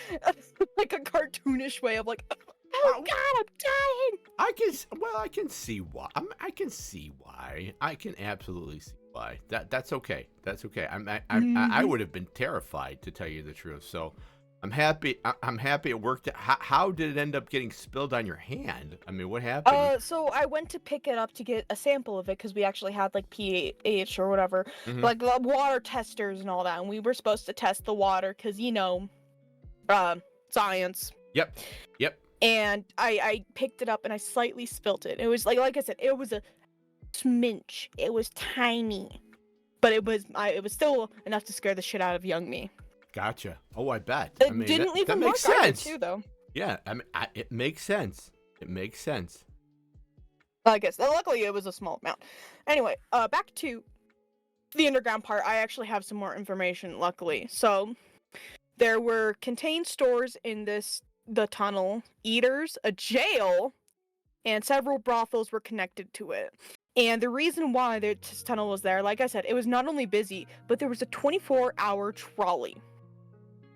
like a cartoonish way of like, oh God, I'm dying. I can see why. I can see why. I can absolutely see why. That's okay. That's okay. I would have been terrified, to tell you the truth. So I'm happy it worked. How did it end up getting spilled on your hand? I mean, what happened? So I went to pick it up to get a sample of it because we actually had like pH or whatever, like the water testers and all that, and we were supposed to test the water because science. Yep. And I picked it up and I slightly spilt it. It was like I said, it was a smidge. It was tiny, but it was still enough to scare the shit out of young me. Gotcha. Oh, I bet. It didn't leave a mark either, too, though. Yeah, I mean, it makes sense. It makes sense. I guess. Luckily, it was a small amount. Anyway, back to the underground part. I actually have some more information, luckily. So, there were contained stores in this the tunnel, eaters, a jail, and several brothels were connected to it. And the reason why this tunnel was there, like I said, it was not only busy, but there was a 24-hour trolley.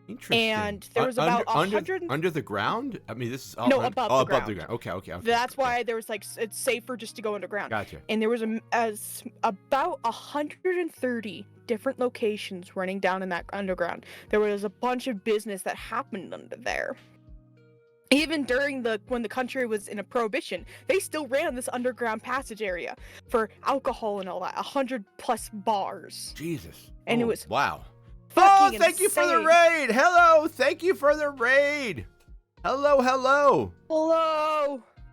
Interesting. And there was about 100 under the ground. I mean, this is all above the above ground. the ground. Okay. That's why there was like it's safer just to go underground. Gotcha. And there was about 130 different locations running down in that underground. There was a bunch of business that happened under there. Even during when the country was in a prohibition, they still ran this underground passage area for alcohol and all that. 100+ bars. Jesus. And it was wow. fucking thank you for the insane. raid. Hello. Thank you for the raid. Hello.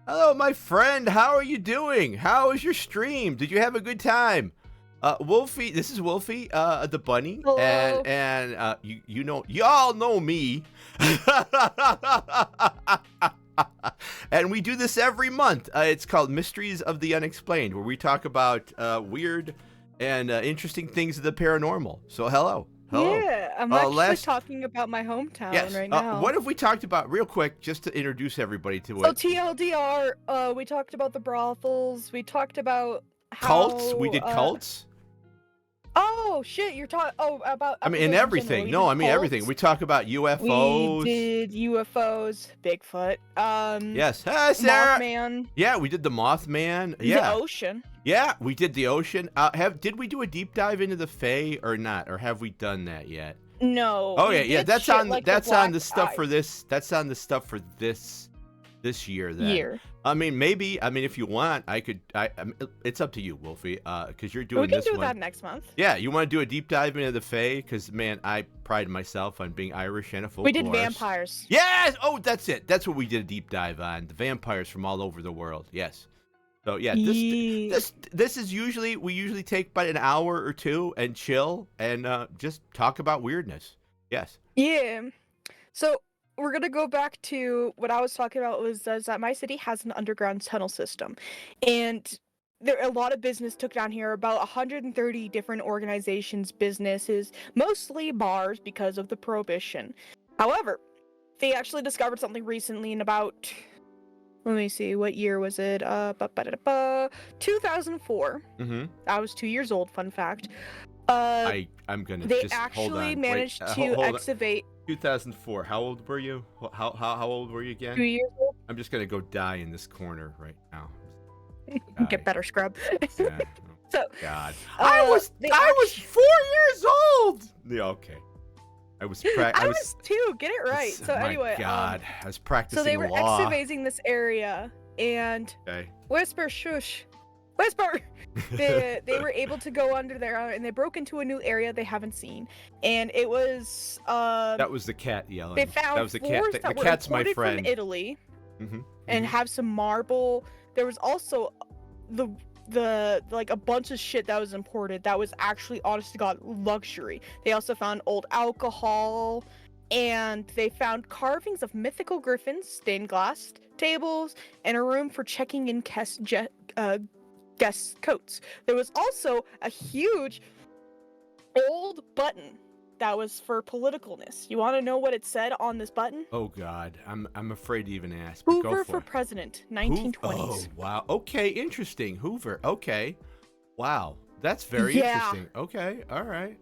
Hello, my friend. How are you doing? How was your stream? Did you have a good time? Wolfie, this is Wolfie, the bunny. Hello. And y'all know me. And we do this every month. It's called Mysteries of the Unexplained, where we talk about weird and interesting things of the paranormal. So hello. Yeah, I'm actually talking about my hometown right now. What have we talked about real quick, just to introduce everybody to it? So TLDR, we talked about the brothels. We talked about cults. We did cults. Oh shit, you're talking about. I mean, in everything. No, I mean everything. We talk about UFOs. We did UFOs, Bigfoot. Yes. Hey, Sarah. Mothman. Yeah, we did the Mothman. The ocean. Yeah, we did the ocean. Did we do a deep dive into the Fae or not, or have we done that yet? No. Oh yeah. That's on the stuff for this. That's on the stuff for this year. Then. I mean, maybe. I mean, if you want, I could. It's up to you, Wolfie. Because you're doing this one. We can do that next month. Yeah, you want to do a deep dive into the Fae? Because man, I pride myself on being Irish and a folklorist. We did vampires. Yes. Oh, that's it. That's what we did a deep dive on. The vampires from all over the world. Yes. So yeah, this is we usually take about an hour or two and chill and just talk about weirdness. Yes. Yeah. So we're gonna go back to what I was talking about was that my city has an underground tunnel system, and a lot of business took down here. About 130 different organizations, businesses, mostly bars because of the prohibition. However, they actually discovered something recently in about. Let me see, what year was it? 2004. Mm-hmm. I was 2 years old, fun fact. I'm gonna they just actually hold on. managed Wait, to hold excavate. 2004. How old were you? How old were you again? 2 years old. I'm just gonna go die in this corner right now. Get better, scrub. Yeah. Oh, So, God, I was 4 years old. Yeah, okay. I was 2. Get it right. So anyway, God, I was practicing so they were law. excavating this area, and Okay. whisper, shush, whisper. They were able to go under there, and they broke into a new area they haven't seen, and it was That was the cat yelling. They found that was the floors cat. that The were cat's my imported friend. from Italy, Mm-hmm. and have some marble. There was also the like a bunch of shit that was imported that was actually, honest to God, luxury. They also found old alcohol, and they found carvings of mythical griffins, stained glass tables, and a room for checking in guest coats. There was also a huge old button that was for politicalness. You want to know what it said on this button? Oh God, I'm afraid to even ask. But Hoover go for it. president, 1920s. Oh wow. Okay, interesting. Hoover. Okay. Wow, that's very Yeah. interesting. Okay. All right.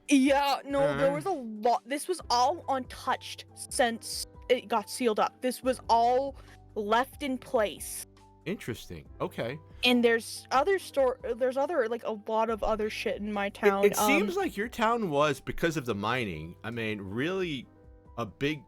Yeah, no, there was a lot. This was all untouched since it got sealed up. This was all left in place. Interesting. Okay. And there's other like a lot of other shit in my town. It seems like your town was, because of the mining, I mean, really a big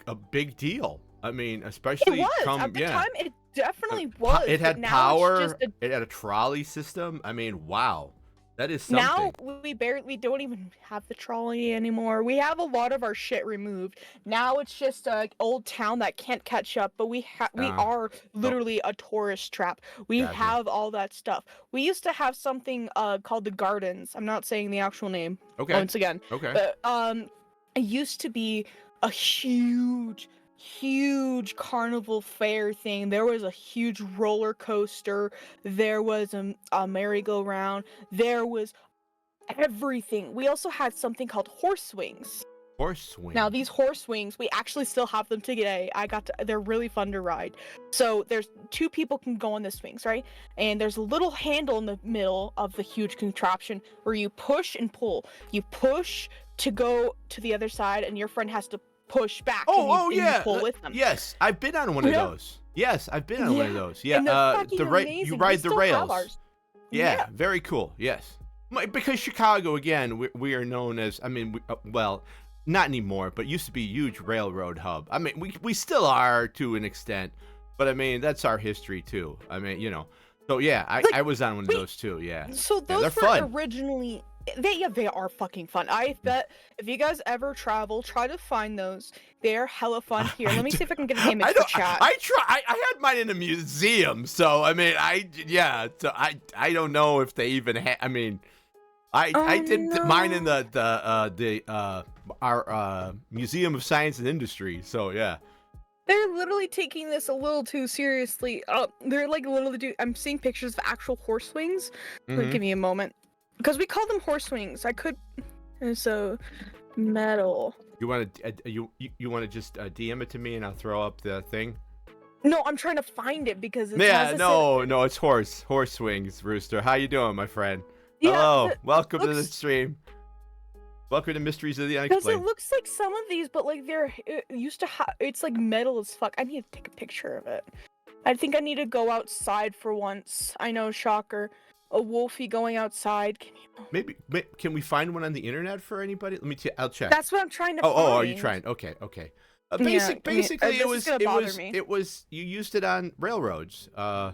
deal. I mean, especially it was at the time. It definitely it was. It had but now power. It's just It had a trolley system. I mean, wow, that is something. Now we don't even have the trolley anymore. We have a lot of our shit removed. Now it's just an old town that can't catch up. But we are literally a tourist trap. We have all that stuff. We used to have something called the Gardens. I'm not saying the actual name. Okay. Once again. Okay. But it used to be a huge carnival fair thing. There was a huge roller coaster. There was a merry-go-round. There was everything. We also had something called horse swings. Horse swing. Now these horse swings, we actually still have them today. They're really fun to ride. So there's 2 people can go on the swings, right? And there's a little handle in the middle of the huge contraption where you push and pull. You push to go to the other side, and your friend has to push back. And you pull with them. Yes, I've been on one of those. Yes, I've been on one of those. Yeah, and you ride the rails. Yeah, very cool. Yes, because Chicago, again, we are known as. I mean, well, not anymore, but used to be a huge railroad hub. I mean, we still are to an extent, but I mean that's our history too. I mean, you know. So yeah, I was on one of those too. Yeah. So those were fun. Originally. They are fucking fun. I bet if you guys ever travel, try to find those. They're hella fun. Here, let me see if I can get an image for chat. I had mine in a museum, so I mean, So I don't know if they even had. I mean, I did mine in our Museum of Science and Industry. So yeah. They're literally taking this a little too seriously. They're like literally. I'm seeing pictures of actual horse swings. Give me a moment. Because we call them horse swings. So metal. You want to you want to just DM it to me and I'll throw up the thing? No, I'm trying to find it because it's no, it's horse swings, Rooster. How you doing, my friend? Yeah, hello, welcome to the stream. Welcome to Mysteries of the Unexplained. Because it looks like some of these, but like it's like metal as fuck. I need to take a picture of it. I think I need to go outside for once. I know, shocker. A wolfie going outside. Maybe can we find one on the internet for anybody? Let me. I'll check. That's what I'm trying to. find. Are you trying? Okay. Basically, it was you used it on railroads. I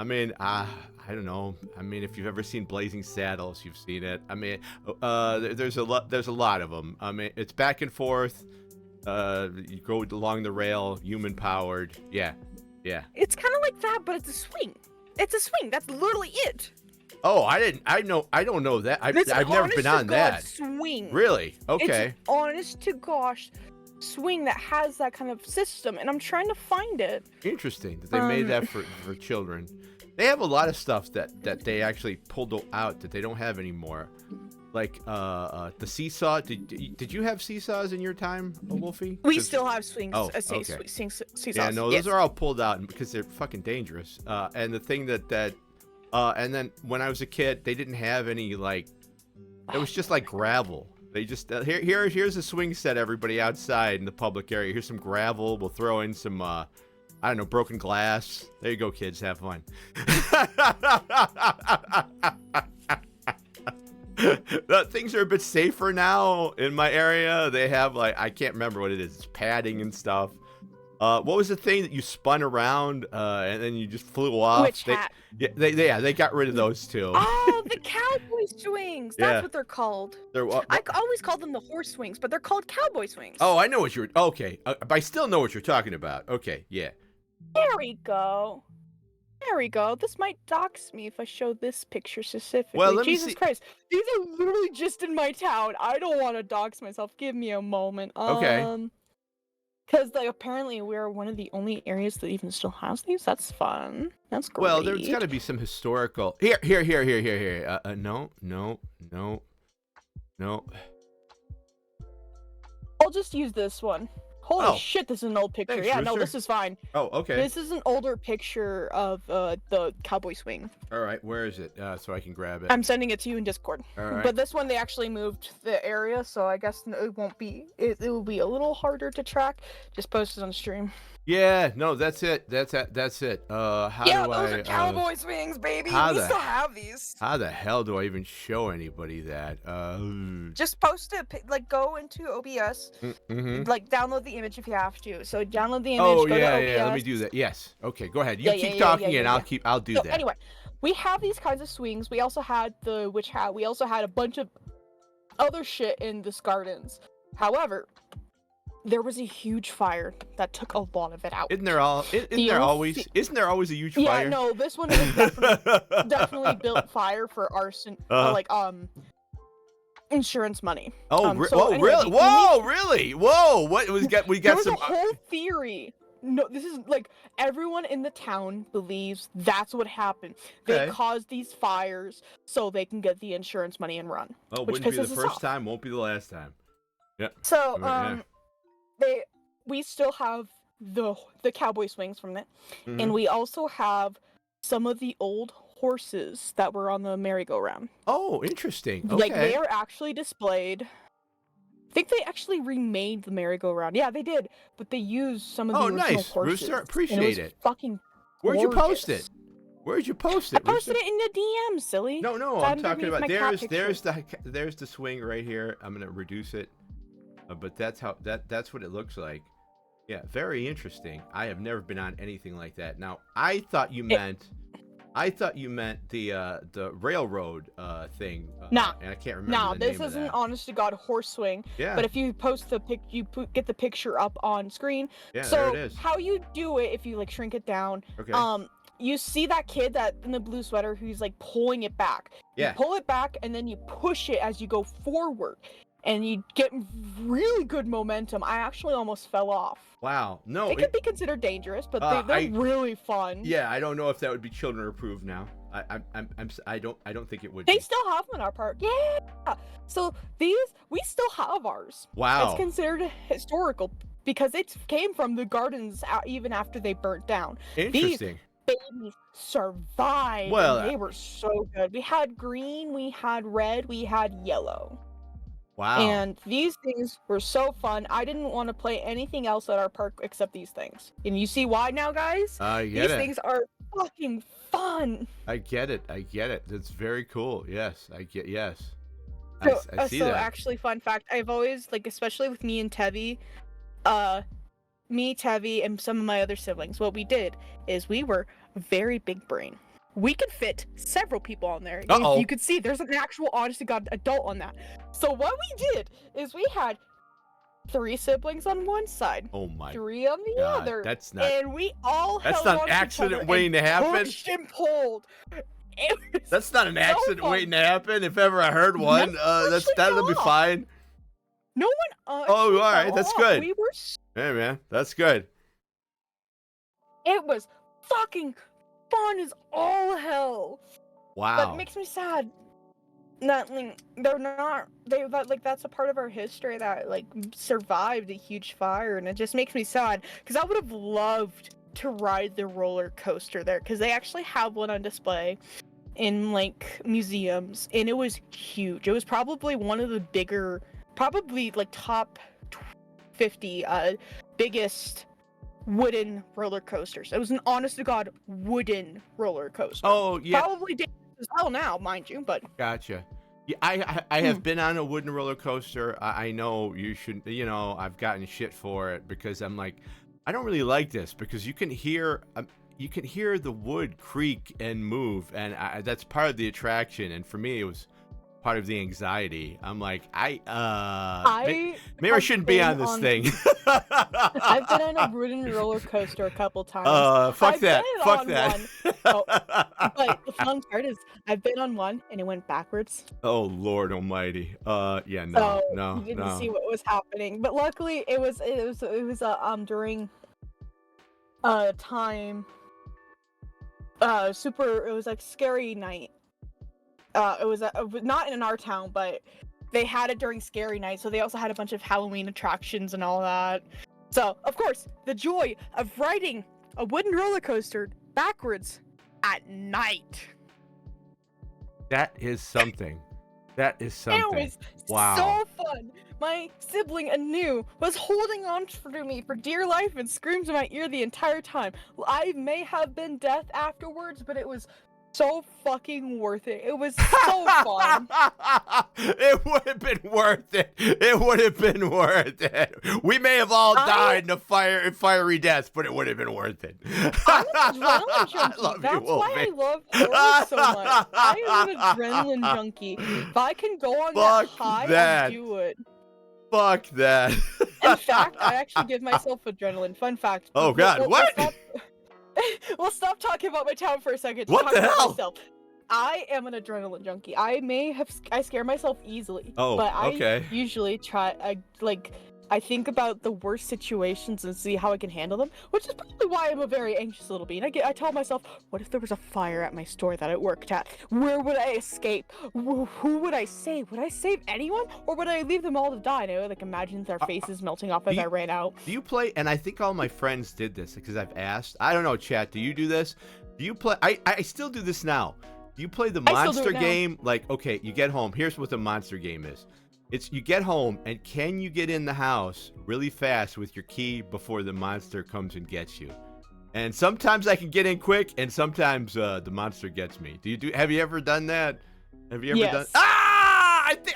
mean, I don't know. I mean, if you've ever seen Blazing Saddles, you've seen it. I mean, there's a lot of them. I mean, it's back and forth. You go along the rail, human powered. Yeah. It's kind of like that, but it's a swing. It's a swing. That's literally it. Oh, I don't know that. I've never been on that. Swing. Really? Okay. It's honest to gosh swing that has that kind of system, and I'm trying to find it. Interesting that they made that for children. They have a lot of stuff that they actually pulled out that they don't have anymore. Like the seesaw. Did you have seesaws in your time, Wolfie? We still have swings. Oh, okay. Seesaws. Yeah, no, those are all pulled out because they're fucking dangerous. And the thing and then when I was a kid, they didn't have any like. It was just like gravel. They just here's a swing set, everybody outside in the public area. Here's some gravel. We'll throw in some I don't know, broken glass. There you go, kids. Have fun. Things are a bit safer now in my area. They have like I can't remember what it is. It's padding and stuff. What was the thing that you spun around and then you just flew off? Witch hat. They got rid of those too. Oh, the cowboy swings. That's what they're called. I always call them the horse swings, but they're called cowboy swings. Oh, I know what you're. Okay, but I still know what you're talking about. Okay, yeah. There we go. This might dox me if I show this picture specifically. Well, let me Jesus Christ. These are literally just in my town. I don't want to dox myself. Give me a moment. Okay. Because like apparently we're one of the only areas that even still has these. That's fun. That's great. Well, there's got to be some historical. Here. No. I'll just use this one. Holy shit, this is an old picture. Thanks, yeah, Rooster. no, this is fine. Oh, okay. This is an older picture of the cowboy swing. All right, where is it? So I can grab it. I'm sending it to you in Discord. All right. But this one, they actually moved the area, so I guess it won't be. It will be a little harder to track. Just post it on stream. Yeah, no, that's it. That's it. How do I? Those are cowboy swings, baby. We still have these. How the hell do I even show anybody that? Just post it. Like, go into OBS. Like, download the image if you have to. So download the image. Oh go yeah, to OBS. yeah. Let me do that. Yes. Okay, go ahead. You keep talking, and I'll do that. Anyway, we have these kinds of swings. We also had the witch hat. We also had a bunch of other shit in this gardens. However, there was a huge fire that took a lot of it out. Isn't there always a huge fire? Yeah, no, this one was definitely built fire for arson, insurance money. Oh, really? Whoa, really? Whoa, what we got there was some a whole theory. No, this is like everyone in the town believes that's what happened. They caused these fires so they can get the insurance money and run. Oh, wouldn't be the first time, won't be the last time. Yeah. So Yeah. we still have the cowboy swings from it, Mhm. and we also have some of the old horses that were on the merry-go-round. Oh, interesting. Like they Okay. are actually displayed. I think they actually remade the merry-go-round. Yeah, they did, but they used some of the Oh, original nice, horses, Rooster. and it Appreciate was it. fucking Where'd you post it? gorgeous. Where'd you post I it, posted Rooster? it in the DM, silly. No, It's I'm talking underneath about my cat there's the swing right here. I'm gonna reduce it, but that's that's what it looks like. Yeah, very interesting. I have never been on anything like that. Now, I thought you meant the railroad thing. Nah, and I can't remember Now, the this name of is an that. honest to God horse swing. Yeah. But if you post the get the picture up on screen. Yeah, So there it is. how you do it, if you like shrink it down, Okay. you see that kid that in the blue sweater who's like pulling it back. Yeah. You pull it back and then you push it as you go forward, and you get really good momentum. I actually almost fell off. Wow. No. They could be considered dangerous, but they're really fun. Yeah, I don't know if that would be children approved now. I don't think it would They be. still have them in our park. Yeah. So we still have ours. Wow. It's considered historical because it came from the gardens even after they burnt down. Interesting. These babies survived. Well, and they were so good. We had green, we had red, we had yellow. Wow. And these things were so fun. I didn't want to play anything else at our park except these things. And you see why now, guys? I get These it. things are fucking fun. I get it. That's very cool. Yes, yes. So, I see that. actually, fun fact, I've always, like, especially with me and Tevi, and some of my other siblings, what we did is we were very big brain. We could fit several people on there. Uh-oh. You could see there's an actual, honest to God, adult on that. So what we did is we had 3 siblings on one side, Oh my 3 on the God, other, that's not. and we all That's held not on an to each accident other waiting and to happen. pushed and pulled. It was That's not an so accident fun. waiting to happen. If ever I heard one, actually that'll be not. fine. No one. Oh, actually all right, fell that's off. good. We were. Hey man, that's good. It was fucking fun as all hell. Wow. But it makes me sad. That like that's a part of our history that like survived a huge fire, and it just makes me sad because I would have loved to ride the roller coaster there because they actually have one on display in like museums, and it was huge. It was probably one of the bigger, probably like top 50 biggest wooden roller coasters. It was an honest to God wooden roller coaster. Oh yeah. Probably dangerous as hell now, mind you, but Gotcha. Yeah, I have been on a wooden roller coaster. I know you should. You know, I've gotten shit for it because I'm like, I don't really like this because you can hear the wood creak and move, and that's part of the attraction. And for me, it was part of the anxiety. I'm like, maybe I shouldn't be on this thing. I've been on a wooden roller coaster a couple times. Fuck I've that. been Fuck on that. one. Oh, but the fun part is, I've been on one and it went backwards. Oh Lord Almighty. Yeah, So no. you didn't see what was happening. But luckily, it was during time. It was like scary night. It was not in our town, but they had it during scary night, so they also had a bunch of Halloween attractions and all that. So, of course, the joy of riding a wooden roller coaster backwards at night. That is something. That is something. It was Wow. so fun. My sibling Anu was holding on to me for dear life and screamed in my ear the entire time. I may have been deaf afterwards, but it was so fucking worth it. It was so fun. It would have been worth it. It would have been worth it. We may have all died in a fiery death, but it would have been worth it. I'm an adrenaline junkie. I love That's you, why I Wolfie. love horror so much. I am an adrenaline junkie. If I can go on that Fuck high, that. I'll do it. Fuck that. In fact, I actually give myself adrenaline. Fun fact. Oh God, what? We'll stop talking about my town for a second. To What talk the about hell? Myself. I am an adrenaline junkie. I scare myself easily. Oh, but I okay. usually try. I think about the worst situations and see how I can handle them, which is probably why I'm a very anxious little being. I tell myself, what if there was a fire at my store that I worked at? Where would I escape? Who would I save? Would I save anyone, or would I leave them all to die? And I would like imagine their faces melting off as I ran out. Do you play? And I think all my friends did this because I've asked. I don't know, chat. Do you do this? Do you play? I still do this now. Do you play the monster game? Like, okay, you get home. Here's what the monster game is. It's you get home, and can you get in the house really fast with your key before the monster comes and gets you? And sometimes I can get in quick, and sometimes the monster gets me. Have you ever done that? Have you ever done?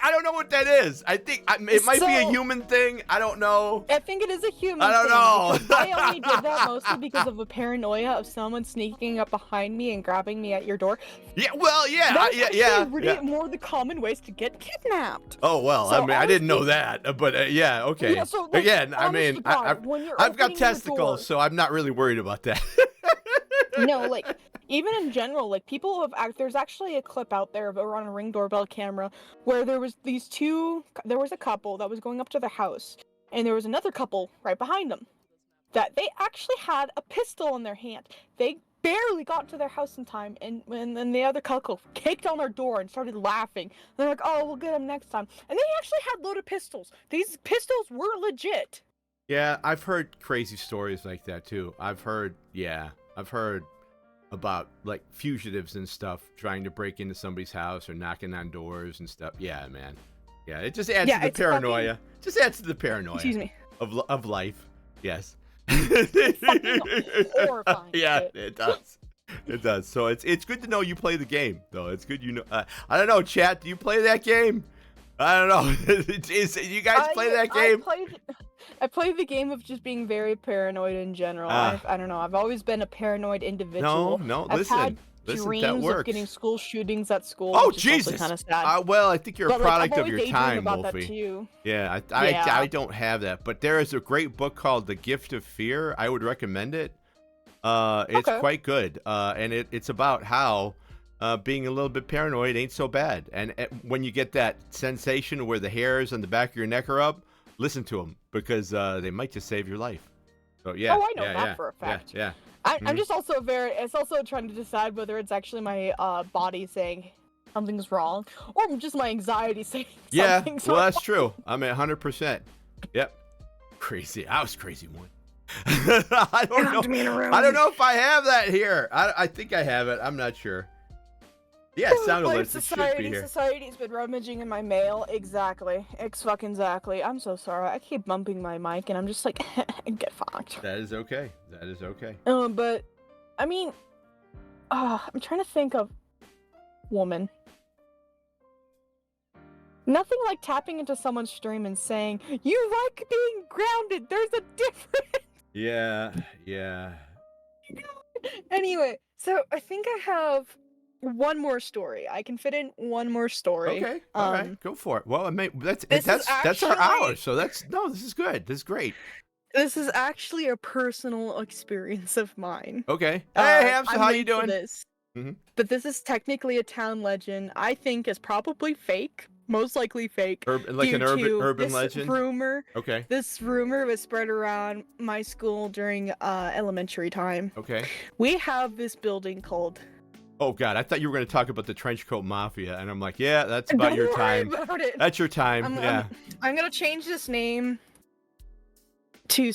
I don't know what that is. I think it might be a human thing. I don't know. I think it is a human thing. I don't know. I only did that mostly because of a paranoia of someone sneaking up behind me and grabbing me at your door. Yeah, well, yeah. That's more the common ways to get kidnapped. Oh, well, So I mean, I didn't know that. But yeah, okay. Yeah, so, like, again, I mean, when you're I've got opening your testicles, door- so I'm not really worried about that. No, like, even in general, like, there's actually a clip out there on a Ring doorbell camera where there was a couple that was going up to their house, and there was another couple right behind them that they actually had a pistol in their hand. They barely got to their house in time, and then the other couple kicked on their door and started laughing. They're like, oh, we'll get them next time. And they actually had loaded pistols. These pistols were legit. Yeah, I've heard crazy stories like that, too. I've heard about like fugitives and stuff trying to break into somebody's house or knocking on doors and stuff. Yeah, man. Yeah, it just adds to the paranoia. Just adds to the paranoia. Excuse me. Of life. Yes. It's fucking horrifying. Yeah, it does. It does. So it's good to know you play the game, though. It's good you know. I don't know, chat. Do you play that game? I don't know. You guys play that game? I play the game of just being very paranoid in general. I don't know. I've always been a paranoid individual. No. I've Listen, had that dreams works. of getting school shootings at school. Oh, which Jesus! Is kind of sad. Well, I think you're a product of your time, about Wolfie. that too. Yeah, I don't have that, but there is a great book called The Gift of Fear. I would recommend it. It's quite good, and it's about how being a little bit paranoid ain't so bad. And when you get that sensation where the hairs on the back of your neck are up, listen to them because they might just save your life. So yeah. Oh, I know that for a fact. Yeah. I'm just also it's also trying to decide whether it's actually my body saying something's wrong or just my anxiety saying something's wrong. That's true. I mean, 100%. Yep. Crazy. I was crazy one. I don't know. I don't know if I have that here. I think I have it. I'm not sure. Yeah, sound alerts. It should be here. Society's been rummaging in my mail. Exactly. Exactly. I'm so sorry. I keep bumping my mic, and I'm just like, get fucked. That is okay. That is okay. But, I mean, I'm trying to think of woman. Nothing like tapping into someone's stream and saying, you like being grounded. There's a difference. Yeah. Anyway, so I think I have one more story. I can fit in one more story. Okay. All right. Go for it. Well, that's our hour. So this is good. This is great. This is actually a personal experience of mine. Okay. Hey, Hamster, how you doing? But this is technically a town legend. I think is probably fake. Most likely fake. Like an urban legend? Rumor. Okay. This rumor was spread around my school during elementary time. Okay. We have this building called... Oh, God. I thought you were going to talk about the Trenchcoat Mafia. And I'm like, yeah, that's about your time. Don't worry about it. That's your time. I'm going to change this name to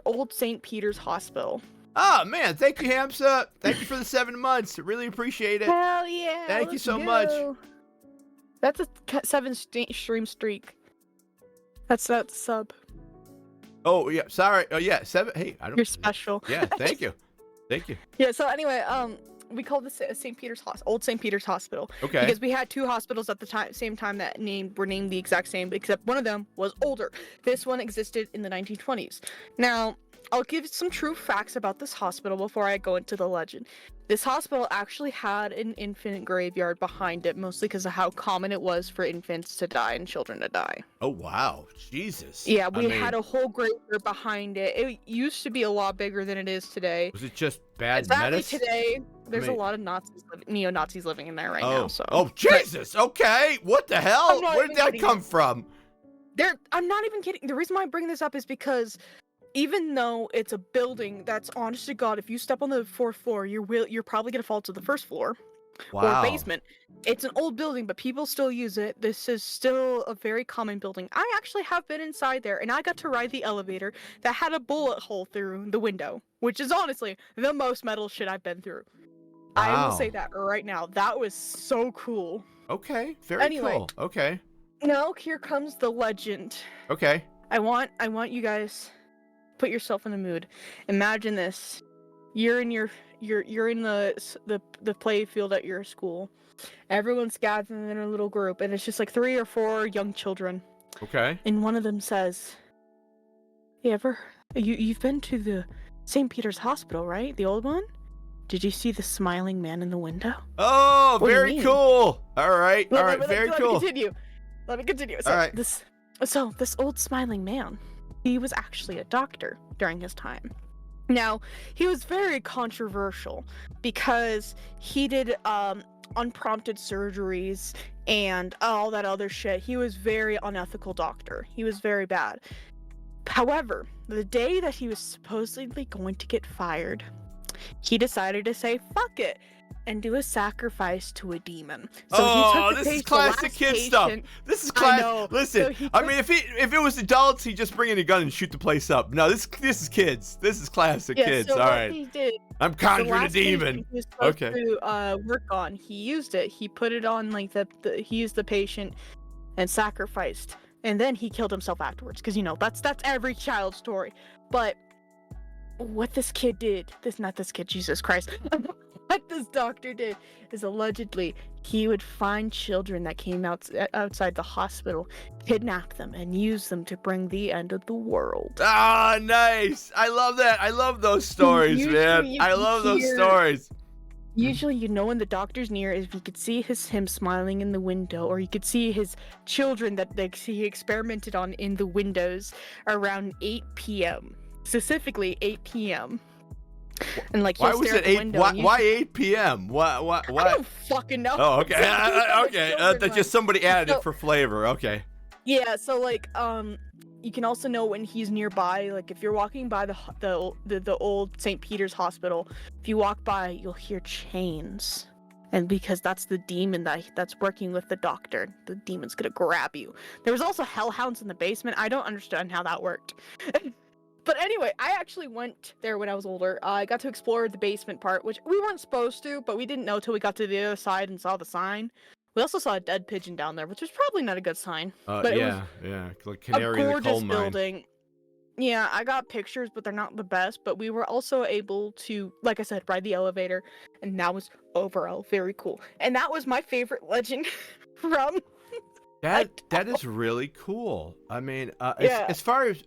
Old St. Peter's Hospital. Oh, man. Thank you, Hamsa. Thank you for the 7 months. Really appreciate it. Hell yeah. Thank you so much. That's a 7-stream streak. That's not sub. Oh, yeah. Sorry. Oh, yeah. 7. Hey, I don't. You're special. Yeah. Thank you. Thank you. Yeah. So anyway, we called this Old St. Peter's Hospital. Okay. Because we had two hospitals at the same time that were named the exact same, except one of them was older. This one existed in the 1920s. Now, I'll give some true facts about this hospital before I go into the legend. This hospital actually had an infant graveyard behind it, mostly because of how common it was for infants to die and children to die. Oh, wow. Jesus. Yeah, we had a whole graveyard behind it. It used to be a lot bigger than it is today. Was it just bad medicine? Today, there's a lot of neo-Nazis living in there right now. So. Oh, Jesus. Okay. What the hell? Where did that come from? I'm not even kidding. The reason why I bring this up is because even though it's a building that's, honest to God, if you step on the 4th floor, you're probably gonna fall to the 1st floor or Wow. basement. It's an old building, but people still use it. This is still a very common building. I actually have been inside there, and I got to ride the elevator that had a bullet hole through the window, which is honestly the most metal shit I've been through. I will say Wow. that right now. That was so cool. Okay. Very Anyway. cool. Okay. Now here comes the legend. Okay. I want you guys put yourself in the mood. Imagine this. You're in the play field at your school. Everyone's gathering in a little group, and it's just like 3 or 4 young children. Okay. And one of them says, You've been to the St. Peter's Hospital, right? The old one? Did you see the smiling man in the window?" Oh, What do you very mean? cool. All right. All right. Let Very me cool. Let me continue. All right. This old smiling man, he was actually a doctor during his time. Now, he was very controversial because he did unprompted surgeries and all that other shit. He was very unethical doctor. He was very bad. However, the day that he was supposedly going to get fired, he decided to say fuck it and do a sacrifice to a demon. So he took this is classic kid stuff. This is classic. Listen, So I mean, if it was adults, he'd just bring in a gun and shoot the place up. No, this is kids. This is classic kids. So All what right. he did, I'm the conjuring a last patient demon. he was supposed Okay. to work on, he used it. He put it on like he used the patient and sacrificed, and then he killed himself afterwards. Because that's every child's story. But what this kid did, Jesus Christ. What this doctor did is allegedly he would find children that came outside the hospital, kidnap them, and use them to bring the end of the world. Ah, nice. I love that. I love those stories, man. I love those stories. Usually, when the doctor's near, if you could see him smiling in the window, or you could see his children that he experimented on in the windows around 8 p.m. Specifically 8 p.m. And why was it 8? Why 8 p.m.? Why? I don't fucking know. Oh, okay. Okay. That's just somebody added it for flavor. Okay. Yeah. So you can also know when he's nearby. Like if you're walking by the old St. Peter's Hospital, if you walk by, you'll hear chains. And because that's the demon that's working with the doctor, the demon's gonna grab you. There was also hellhounds in the basement. I don't understand how that worked. But anyway, I actually went there when I was older. I got to explore the basement part, which we weren't supposed to, but we didn't know till we got to the other side and saw the sign. We also saw a dead pigeon down there, which was probably not a good sign. But yeah, like canary in the coal mine. Building. Yeah, I got pictures, but they're not the best. But we were also able to, like I said, ride the elevator, and that was overall very cool. And that was my favorite legend from. That is really cool. I mean, as far as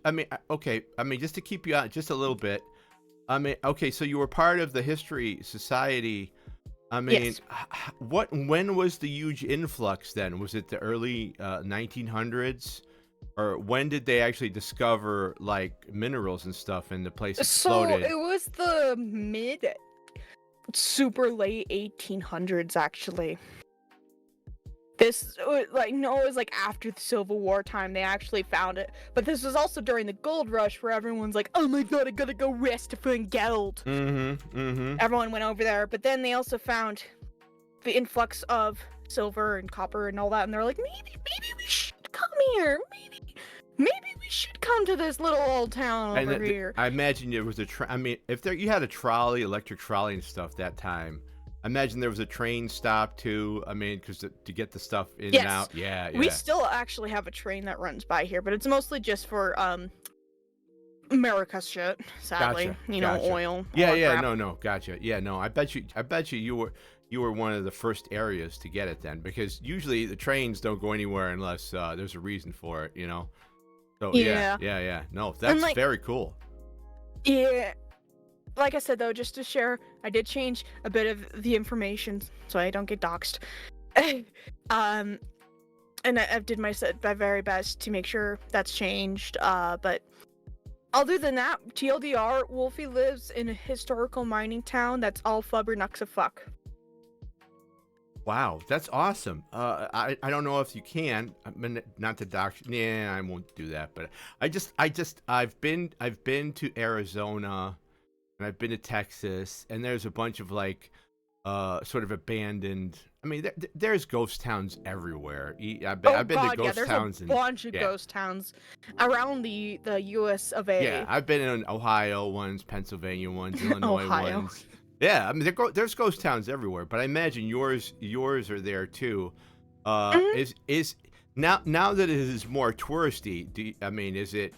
okay. I mean, just to keep you on just a little bit. I mean, okay. So you were part of the History Society. I mean, yes. When was the huge influx then? Was it the early 1900s? Or when did they actually discover like minerals and stuff and the place exploded? So it was the super late 1800s actually. It was like after the Civil War time they actually found it. But this was also during the gold rush where everyone's like, oh my god, I gotta go rest for gold. Everyone went over there, but then they also found the influx of silver and copper and all that, and they're like, maybe we should come here. Maybe we should come to this little old town over here. I imagine it was if you had a trolley, electric trolley and stuff that time, I imagine there was a train stop too. I mean, because to get the stuff in and out. Yeah. We still actually have a train that runs by here, but it's mostly just for America's shit. Sadly, gotcha. Oil. Yeah. No. Gotcha. Yeah. No. I bet you were one of the first areas to get it then, because usually the trains don't go anywhere unless there's a reason for it. So yeah. No, that's very cool. Yeah. Like I said, though, just to share, I did change a bit of the information so I don't get doxxed. And I did my very best to make sure that's changed. But other than that, TLDR, Wolfie lives in a historical mining town that's all flubbernucks of fuck. Wow, that's awesome. I don't know if you can. I mean, not the doctor. Yeah, I won't do that. But I've been to Arizona and I've been to Texas, and there's a bunch of like sort of abandoned. I mean, there's ghost towns everywhere. I've been to ghost there's towns a bunch of ghost towns around the U.S. of A. Yeah, I've been in Ohio ones, Pennsylvania ones, Illinois Ohio. ones. Yeah, I mean there's ghost towns everywhere, but I imagine yours are there too. Is now that it is more touristy? I mean, is it?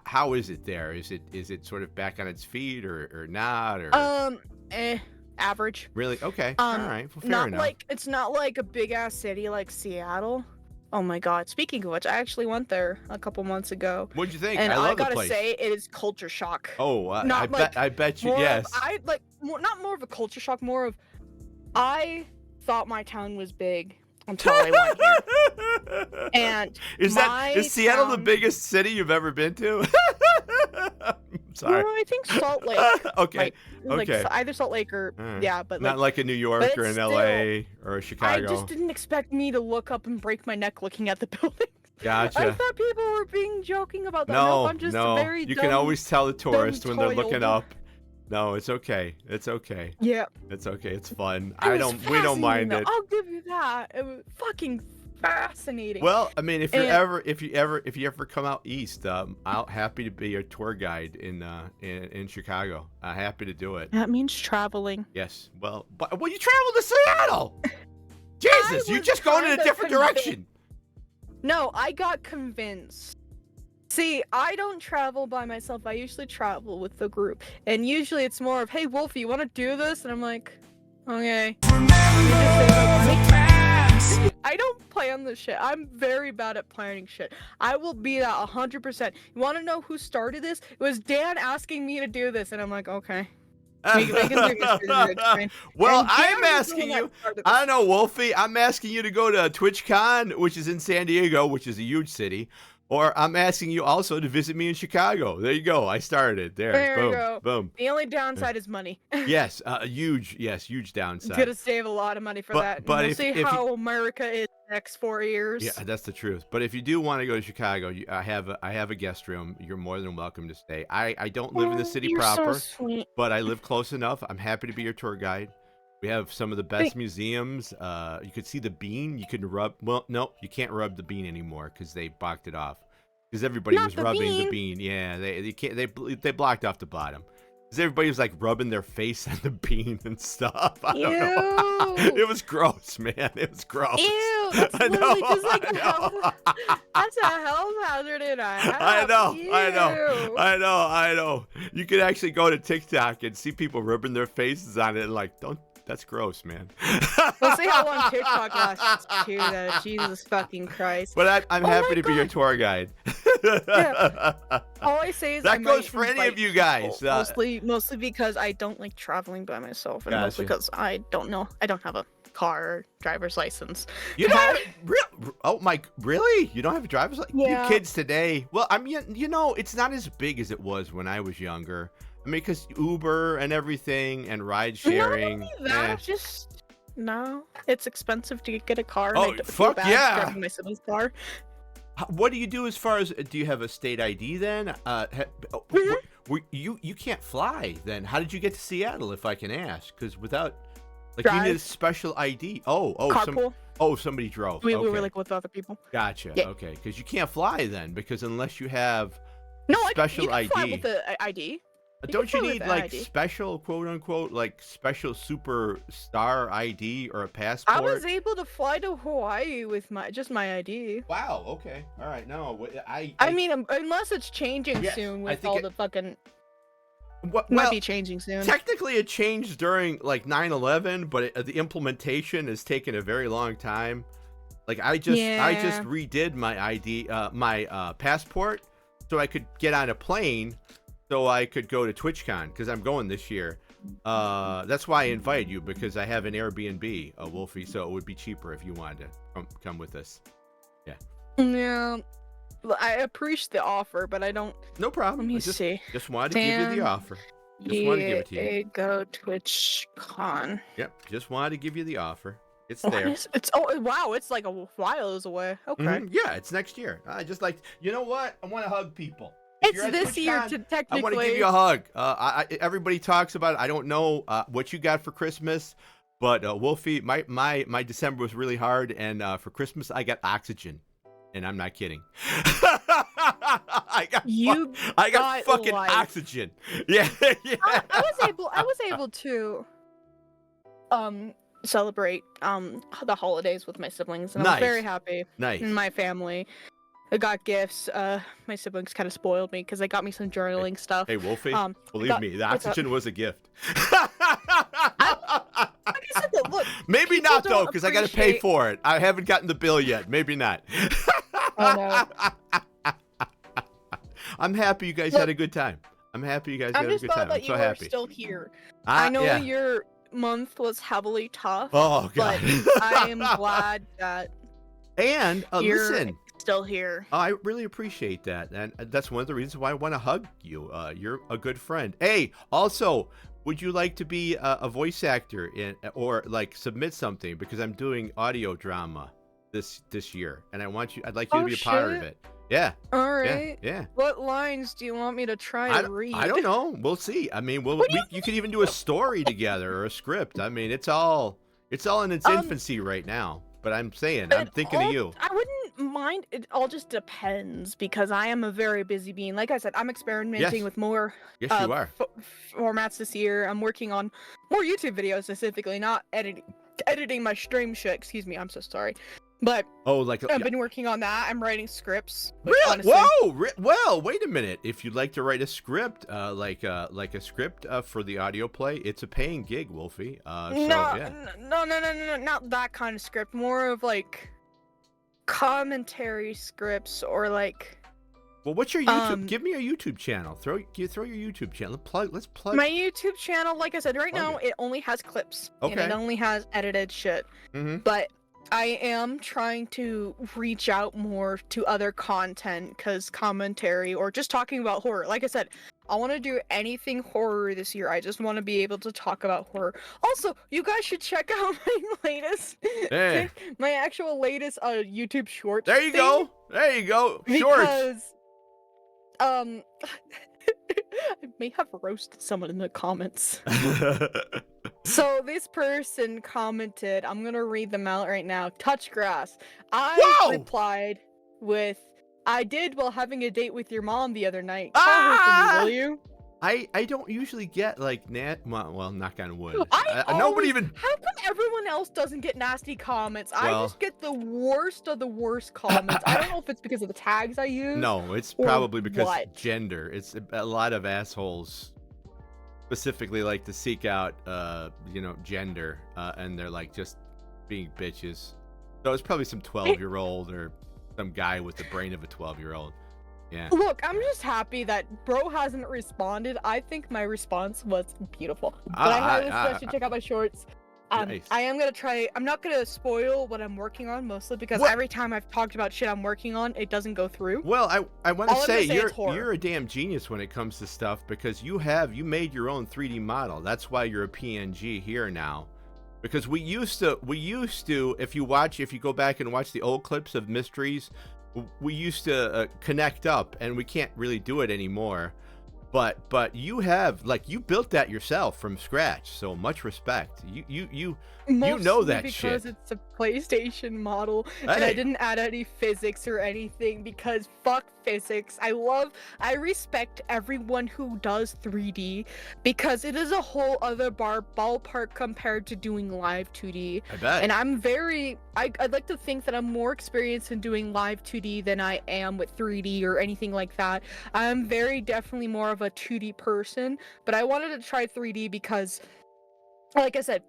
How is it there? Is it sort of back on its feet or not? Or Average. really? Okay, all right, well, fair Not enough. like it's not like a big ass city like Seattle. Oh my God! Speaking of which, I actually went there a couple months ago. What'd you think? And I love the gotta place. say, it is culture shock. Oh, Not like I bet you. More Yes. not more of a culture shock, more of I thought my town was big until I went here. And is Seattle the town- biggest city you've ever been to? Sorry. I think Salt Lake. Okay. Like Okay. either Salt Lake or Alright. yeah, but Not like in New York but or in it's LA or Chicago. I just didn't expect me to look up and break my neck looking at the building. I Gotcha. thought people were being joking about that. No, I'm just no. very You dumb. can always tell the tourists when they're looking toiled. up. No, it's okay. It's okay. Yeah. It's okay. It's fun. It was We don't mind fascinating, though. it. I'll give you that. It was fucking fascinating. Well, I mean, if you And- ever come out east, I'll happy to be your tour guide in Chicago. Happy to do it. That means traveling. Yes. Well, you travel to Seattle. Jesus, you're was just going in a kinda different convinced. direction. No, I got convinced. See, I don't travel by myself. I usually travel with the group. And usually it's more of, hey, Wolfie, you want to do this? And I'm like, okay. I don't plan this shit. I'm very bad at planning shit. I will be that 100%. You want to know who started this? It was Dan asking me to do this. And I'm like, okay. Well, I'm asking you. I don't know, Wolfie. I'm asking you to go to TwitchCon, which is in San Diego, which is a huge city. Or I'm asking you also to visit me in Chicago. There you go. I started there. There Boom. you go. Boom. The only downside is money. Yes, huge downside. Gonna save a lot of money for that. but We'll if- see if you- how America is next 4 years. Yeah, that's the truth. But if you do want to go to Chicago, I have a guest room. You're more than welcome to stay. I don't live in the city You're proper, So sweet. but I live close enough. I'm happy to be your tour guide. We have some of the best museums. You could see the bean. You can rub. Well, no, you can't rub the bean anymore because they blocked it off. Because everybody Not was the rubbing the bean. bean. Yeah, they can't. They blocked off the bottom. Because everybody was like rubbing their face on the bean and stuff. I don't know. Ew. It was gross, man. It was gross. Ew, that's I literally know, just like I a health, know. that's a health hazard in a house. I know. Ew. I know. You could actually go to TikTok and see people rubbing their faces on it and like, don't. That's gross, man. We'll see how long TikTok lasts too, though. Jesus fucking Christ. But I'm Oh happy my to be your God. tour guide. Yeah. All I say is That I goes might for any invite of you people, guys. mostly because I don't like traveling by myself, and mostly Gotcha. because I don't know. I don't have a car or driver's license. You don't have really? You don't have a driver's license? Yeah. You kids today. Well, I mean, it's not as big as it was when I was younger. I mean, because Uber and everything and ride sharing. Not only that, just no. It's expensive to get a car. Oh, and I don't feel fuck bad yeah. driving my sibling's car. What do you do as far as? Do you have a state ID then? You can't fly then. How did you get to Seattle, if I can ask? Because without, like, you need a Drive. special ID. Oh, Carpool. Somebody drove. We Okay. were like with other people. Gotcha. Yeah. Okay, because you can't fly then, because unless you have No, special you can fly ID. with the ID. Don't you fly with need an like ID. special quote unquote like special superstar ID or a passport? I was able to fly to Hawaii with my ID. Wow. Okay. All right. No, I mean, unless it's changing Yes, soon I with think all it- the fucking. what, Might well, be changing soon. technically it changed during like 9/11, but the implementation has taken a very long time. Like I just Yeah. redid my ID, my passport, so I could get on a plane, so I could go to TwitchCon because I'm going this year. That's why I invited you, because I have an Airbnb, Wolfie, so it would be cheaper if you wanted to come with us. Yeah. Well, I appreciate the offer, but I don't. No problem. Let me I just, see. Just wanted to give you the Dan, offer. Just wanted to give it to you. Diego TwitchCon. Yep. Just wanted to give you the offer. It's there. It's oh wow, it's like a while away. Okay. Yeah, it's next year. I just like, you know what? I want to hug people. It's this year, technically. I want to give you a hug. Everybody talks about it. I don't know what you got for Christmas, but Wolfie, my December was really hard, and for Christmas I got oxygen, and I'm not kidding. I got fucking life. Oxygen. Yeah. I was able to celebrate the holidays with my siblings, and I was very happy. Nice. And my family. I got gifts. My siblings kind of spoiled me because they got me some journaling stuff. Hey, Wolfie, believe me, the oxygen was a gift. Look, maybe not, though, because I got to pay for it. I haven't gotten the bill yet. Maybe not. Oh, no. I'm happy you guys had a good time. I'm happy you guys had a good time. I'm so happy. Still here. I know your month was heavily tough. Oh, God. But I am glad that you're listen. Still here. I really appreciate that, and that's one of the reasons why I want to hug you. You're a good friend. Hey, also, would you like to be a voice actor or like submit something, because I'm doing audio drama this year, and I'd like you to be a part of it. Yeah. All right. Yeah. What lines do you want me to try to read? I don't know. We'll see. I mean, you could even do a story together or a script. I mean, it's all in its infancy right now. But I'm saying, I'm thinking of you. I wouldn't mind. It all just depends, because I am a very busy being. Like I said, I'm experimenting with more you are. Formats this year. I'm working on more YouTube videos specifically, not editing my stream shit. Excuse me. I'm so sorry. But I've been working on that. I'm writing scripts. Really? Honestly, Whoa! Well, wait a minute. If you'd like to write a script, like a script for the audio play, it's a paying gig, Wolfie. No, not that kind of script. More of like commentary scripts, or like. Well, what's your YouTube? Give me your YouTube channel. Throw your YouTube channel. Let's plug. My YouTube channel, like I said, right now it only has clips. Okay. And it only has edited shit. Mm-hmm. But I am trying to reach out more to other content, because commentary or just talking about horror. Like I said, I want to do anything horror this year. I just want to be able to talk about horror. Also, you guys should check out my actual latest YouTube short. There you go. Shorts. Because I may have roasted someone in the comments. So this person commented, I'm gonna read them out right now. Touch grass. I replied with, I did while having a date with your mom the other night. Call her for me, will you? I don't usually get like well, knock on wood. Nobody even. How come everyone else doesn't get nasty comments? I just get the worst of the worst comments. I don't know if it's because of the tags I use. No, it's probably because gender. It's a lot of assholes specifically like to seek out gender, and they're like just being bitches. So it's probably some 12-year-old or some guy with the brain of a 12-year-old. Yeah. Look, I'm just happy that bro hasn't responded. I think my response was beautiful. But I highly suggest you check out my shorts. Nice. I am gonna try. I'm not gonna spoil what I'm working on, mostly because every time I've talked about shit I'm working on, it doesn't go through. Well, I want to say you're a damn genius when it comes to stuff, because you made your own 3D model. That's why you're a PNG here now. Because we used to, if you go back and watch the old clips of mysteries, we used to connect up, and we can't really do it anymore. But you have, like, you built that yourself from scratch, so much respect. You know that because shit. Because it's a PlayStation model, and I didn't add any physics or anything, because fuck physics. I respect everyone who does 3D, because it is a whole other ballpark compared to doing live 2D. I bet. And I'd like to think that I'm more experienced in doing live 2D than I am with 3D or anything like that. I'm very definitely more of a 2D person, but I wanted to try 3D because, like I said,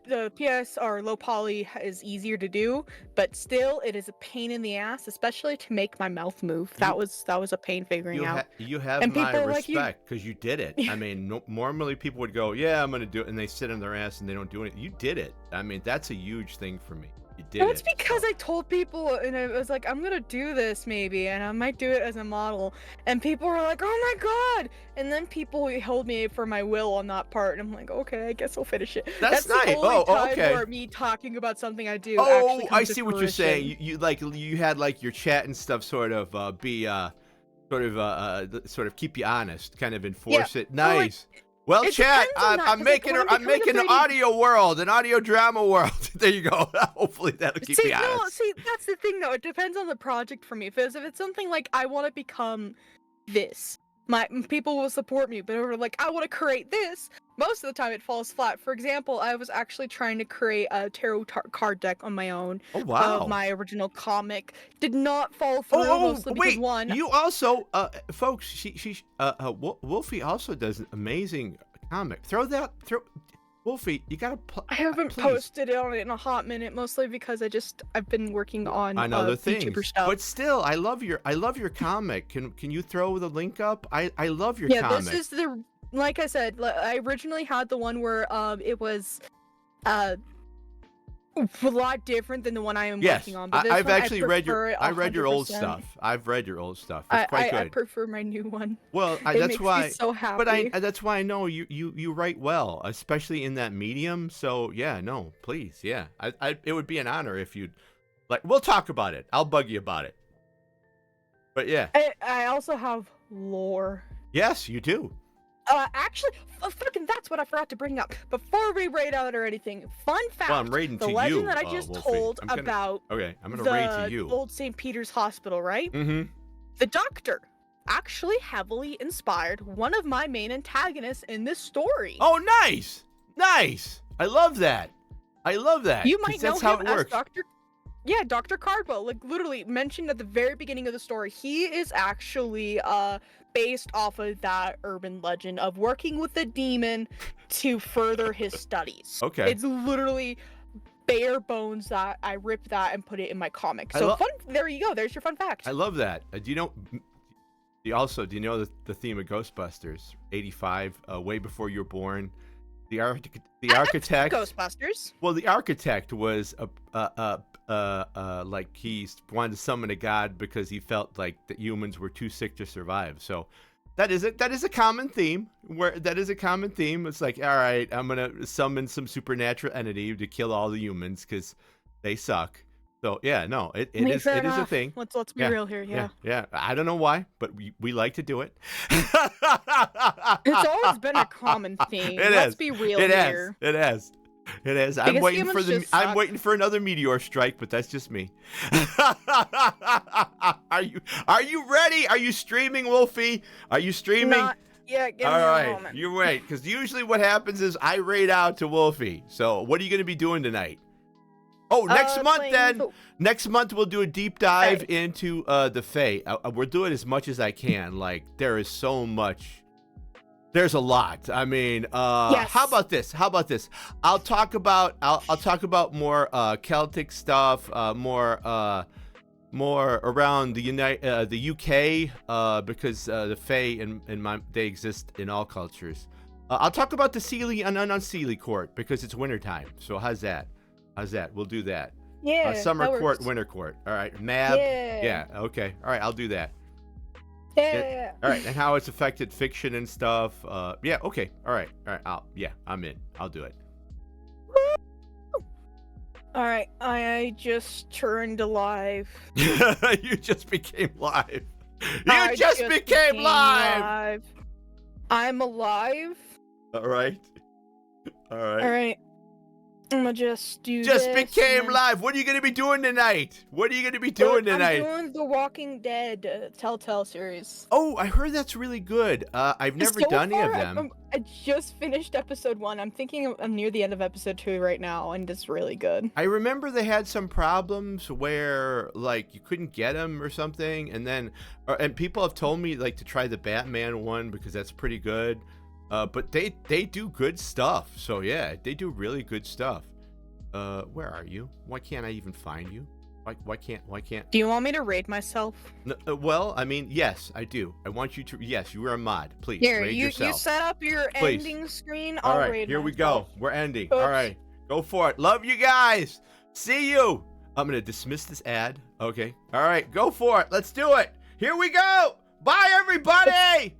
the PS or low poly is easier to do, but still it is a pain in the ass, especially to make my mouth move. That was a pain figuring out. You have my respect, because you did it. I mean, normally people would go, yeah, I'm gonna do it, and they sit on their ass and they don't do it. You did it. I mean, that's a huge thing for me. You did That's it. because I told people, and I was like, I'm gonna do this maybe, and I might do it as a model. And people were like, oh my god! And then people held me for my will on that part, and I'm like, okay, I guess I'll finish it. That's the nice. only time Okay. where me talking about something I do Oh, actually comes I to see what you're fruition. saying. You had like your chat and stuff sort of sort of keep you honest, kind of enforce it. Well, like, Nice. Well, it chat, depends on that, I'm 'cause, like, making when I'm becoming making a an 3D audio world, an audio drama world. There you go. Hopefully that'll keep me honest. See, that's the thing though. It depends on the project for me. If it's something like I want to become this, people will support me. But if we're like I want to create this, most of the time it falls flat. For example, I was actually trying to create a tarot card deck on my own. Oh wow. Of my original comic, did not fall through mostly because wait. one. You also, folks, Wolfie also does an amazing comic. Wolfie, you gotta. I haven't please. posted it on it in a hot minute, mostly because I've been working on other things, VTuber stuff. but still, I love your comic. Can you throw the link up? I love your yeah, comic. this is like I said, I originally had the one where it was a lot different than the one I am working on. But this I've one, actually read your old 100%. stuff. I've read your old stuff. It's quite good. I prefer my new one. Well, It that's makes why. me so happy. But that's why I know you write well, especially in that medium. So yeah, no, please, yeah. It would be an honor if you'd like. We'll talk about it. I'll bug you about it. But yeah. I also have lore. Yes, you do. Actually, fucking that's what I forgot to bring up before we raid out or anything. Fun fact: Well, I'm raiding the to legend you, that I just Wolfie. told I'm gonna- about Okay, I'm gonna raid to you. old St. Peter's Hospital, right? Mm-hmm. The doctor actually heavily inspired one of my main antagonists in this story. Oh, nice, nice. I love that. You 'cause might know that's how him it as works. Dr. Cardwell, like literally mentioned at the very beginning of the story. He is actually based off of that urban legend of working with the demon to further his studies. Okay. It's literally bare bones that I ripped that and put it in my comic. So there you go. There's your fun fact. I love that. Do you know? Do you know the theme of Ghostbusters '85, way before you were born? The architect. Ghostbusters. Well, the architect was like he wanted to summon a god because he felt like that humans were too sick to survive. So that is a common theme. It's like, all right, I'm gonna summon some supernatural entity to kill all the humans because they suck. So yeah, no, it is a thing. Let's be real here. Yeah. I don't know why, but we like to do it. It's always been a common theme. Let's be real here. It has. I'm waiting for another meteor strike, but that's just me. Are you ready? Are you streaming, Wolfie? Are you streaming? Not yet. Give me a moment. You wait, because usually what happens is I raid out to Wolfie. So what are you going to be doing tonight? Oh, next month then. Next month we'll do a deep dive into the Fae. We'll do it as much as I can. Like there is so much. There's a lot. I mean, yes. How about this? I'll talk about more Celtic stuff, more around the UK, because the Fae they exist in all cultures. I'll talk about the Seelie and Unseelie court because it's wintertime. So how's that? We'll do that. Yeah. Summer that court, works. Winter court. All right. Mab. Yeah. Okay. All right. I'll do that. Yeah. All right. And how it's affected fiction and stuff. Yeah. Okay. All right. I'm in. I'll do it. All right. I just turned alive. You just became live. You just became live. I'm alive. All right. All right. I'm gonna just do Just this became live. What are you gonna be doing tonight? I'm doing the Walking Dead Telltale series. Oh, I heard that's really good. I've never done any of them. I just finished episode 1. I'm thinking I'm near the end of episode 2 right now, and it's really good. I remember they had some problems where like you couldn't get them or something, and people have told me like to try the Batman one because that's pretty good. But they do good stuff. So yeah, they do really good stuff. Where are you? Why can't I even find you? Why can't? Do you want me to raid myself? No, well, I mean, yes, I do. I want you to. Yes, you are a mod. Please Here, raid you yourself. set up your ending screen. I'll All right, raid here we myself. go. We're ending. Oops. All right, go for it. Love you guys. See you. I'm going to dismiss this ad. Okay. All right. Go for it. Let's do it. Here we go. Bye, everybody. I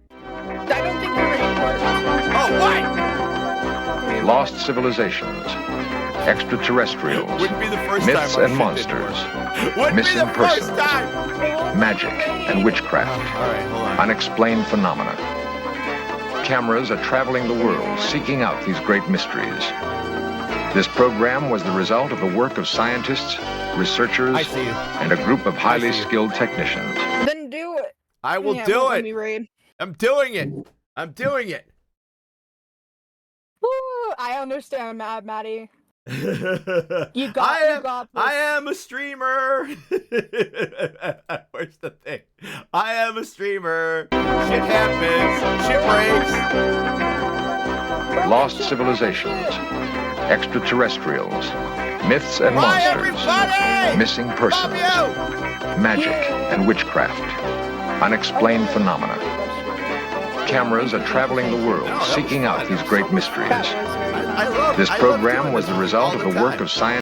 don't think we're ready for it. Oh, what? Lost civilizations, extraterrestrials, Wouldn't be the first myths time and monsters, Wouldn't missing be the first persons, time. magic and witchcraft, All right, hold on. unexplained phenomena. Cameras are traveling the world seeking out these great mysteries. This program was the result of the work of scientists, researchers, I see you. and a group of highly see you. skilled technicians. Then do it. I will Yeah, do won't let it. me raid. I'm doing it. I'm doing it. Woo, I understand, Maddie. You got this. I am a streamer. Where's the thing? I am a streamer. Shit happens. Shit breaks. Lost civilizations, extraterrestrials, myths and Bye, monsters, everybody. missing persons, Love magic and witchcraft, unexplained phenomena. Cameras are traveling the world seeking out these great mysteries. you. I love This I love program doing was this the result all of the work time. of science.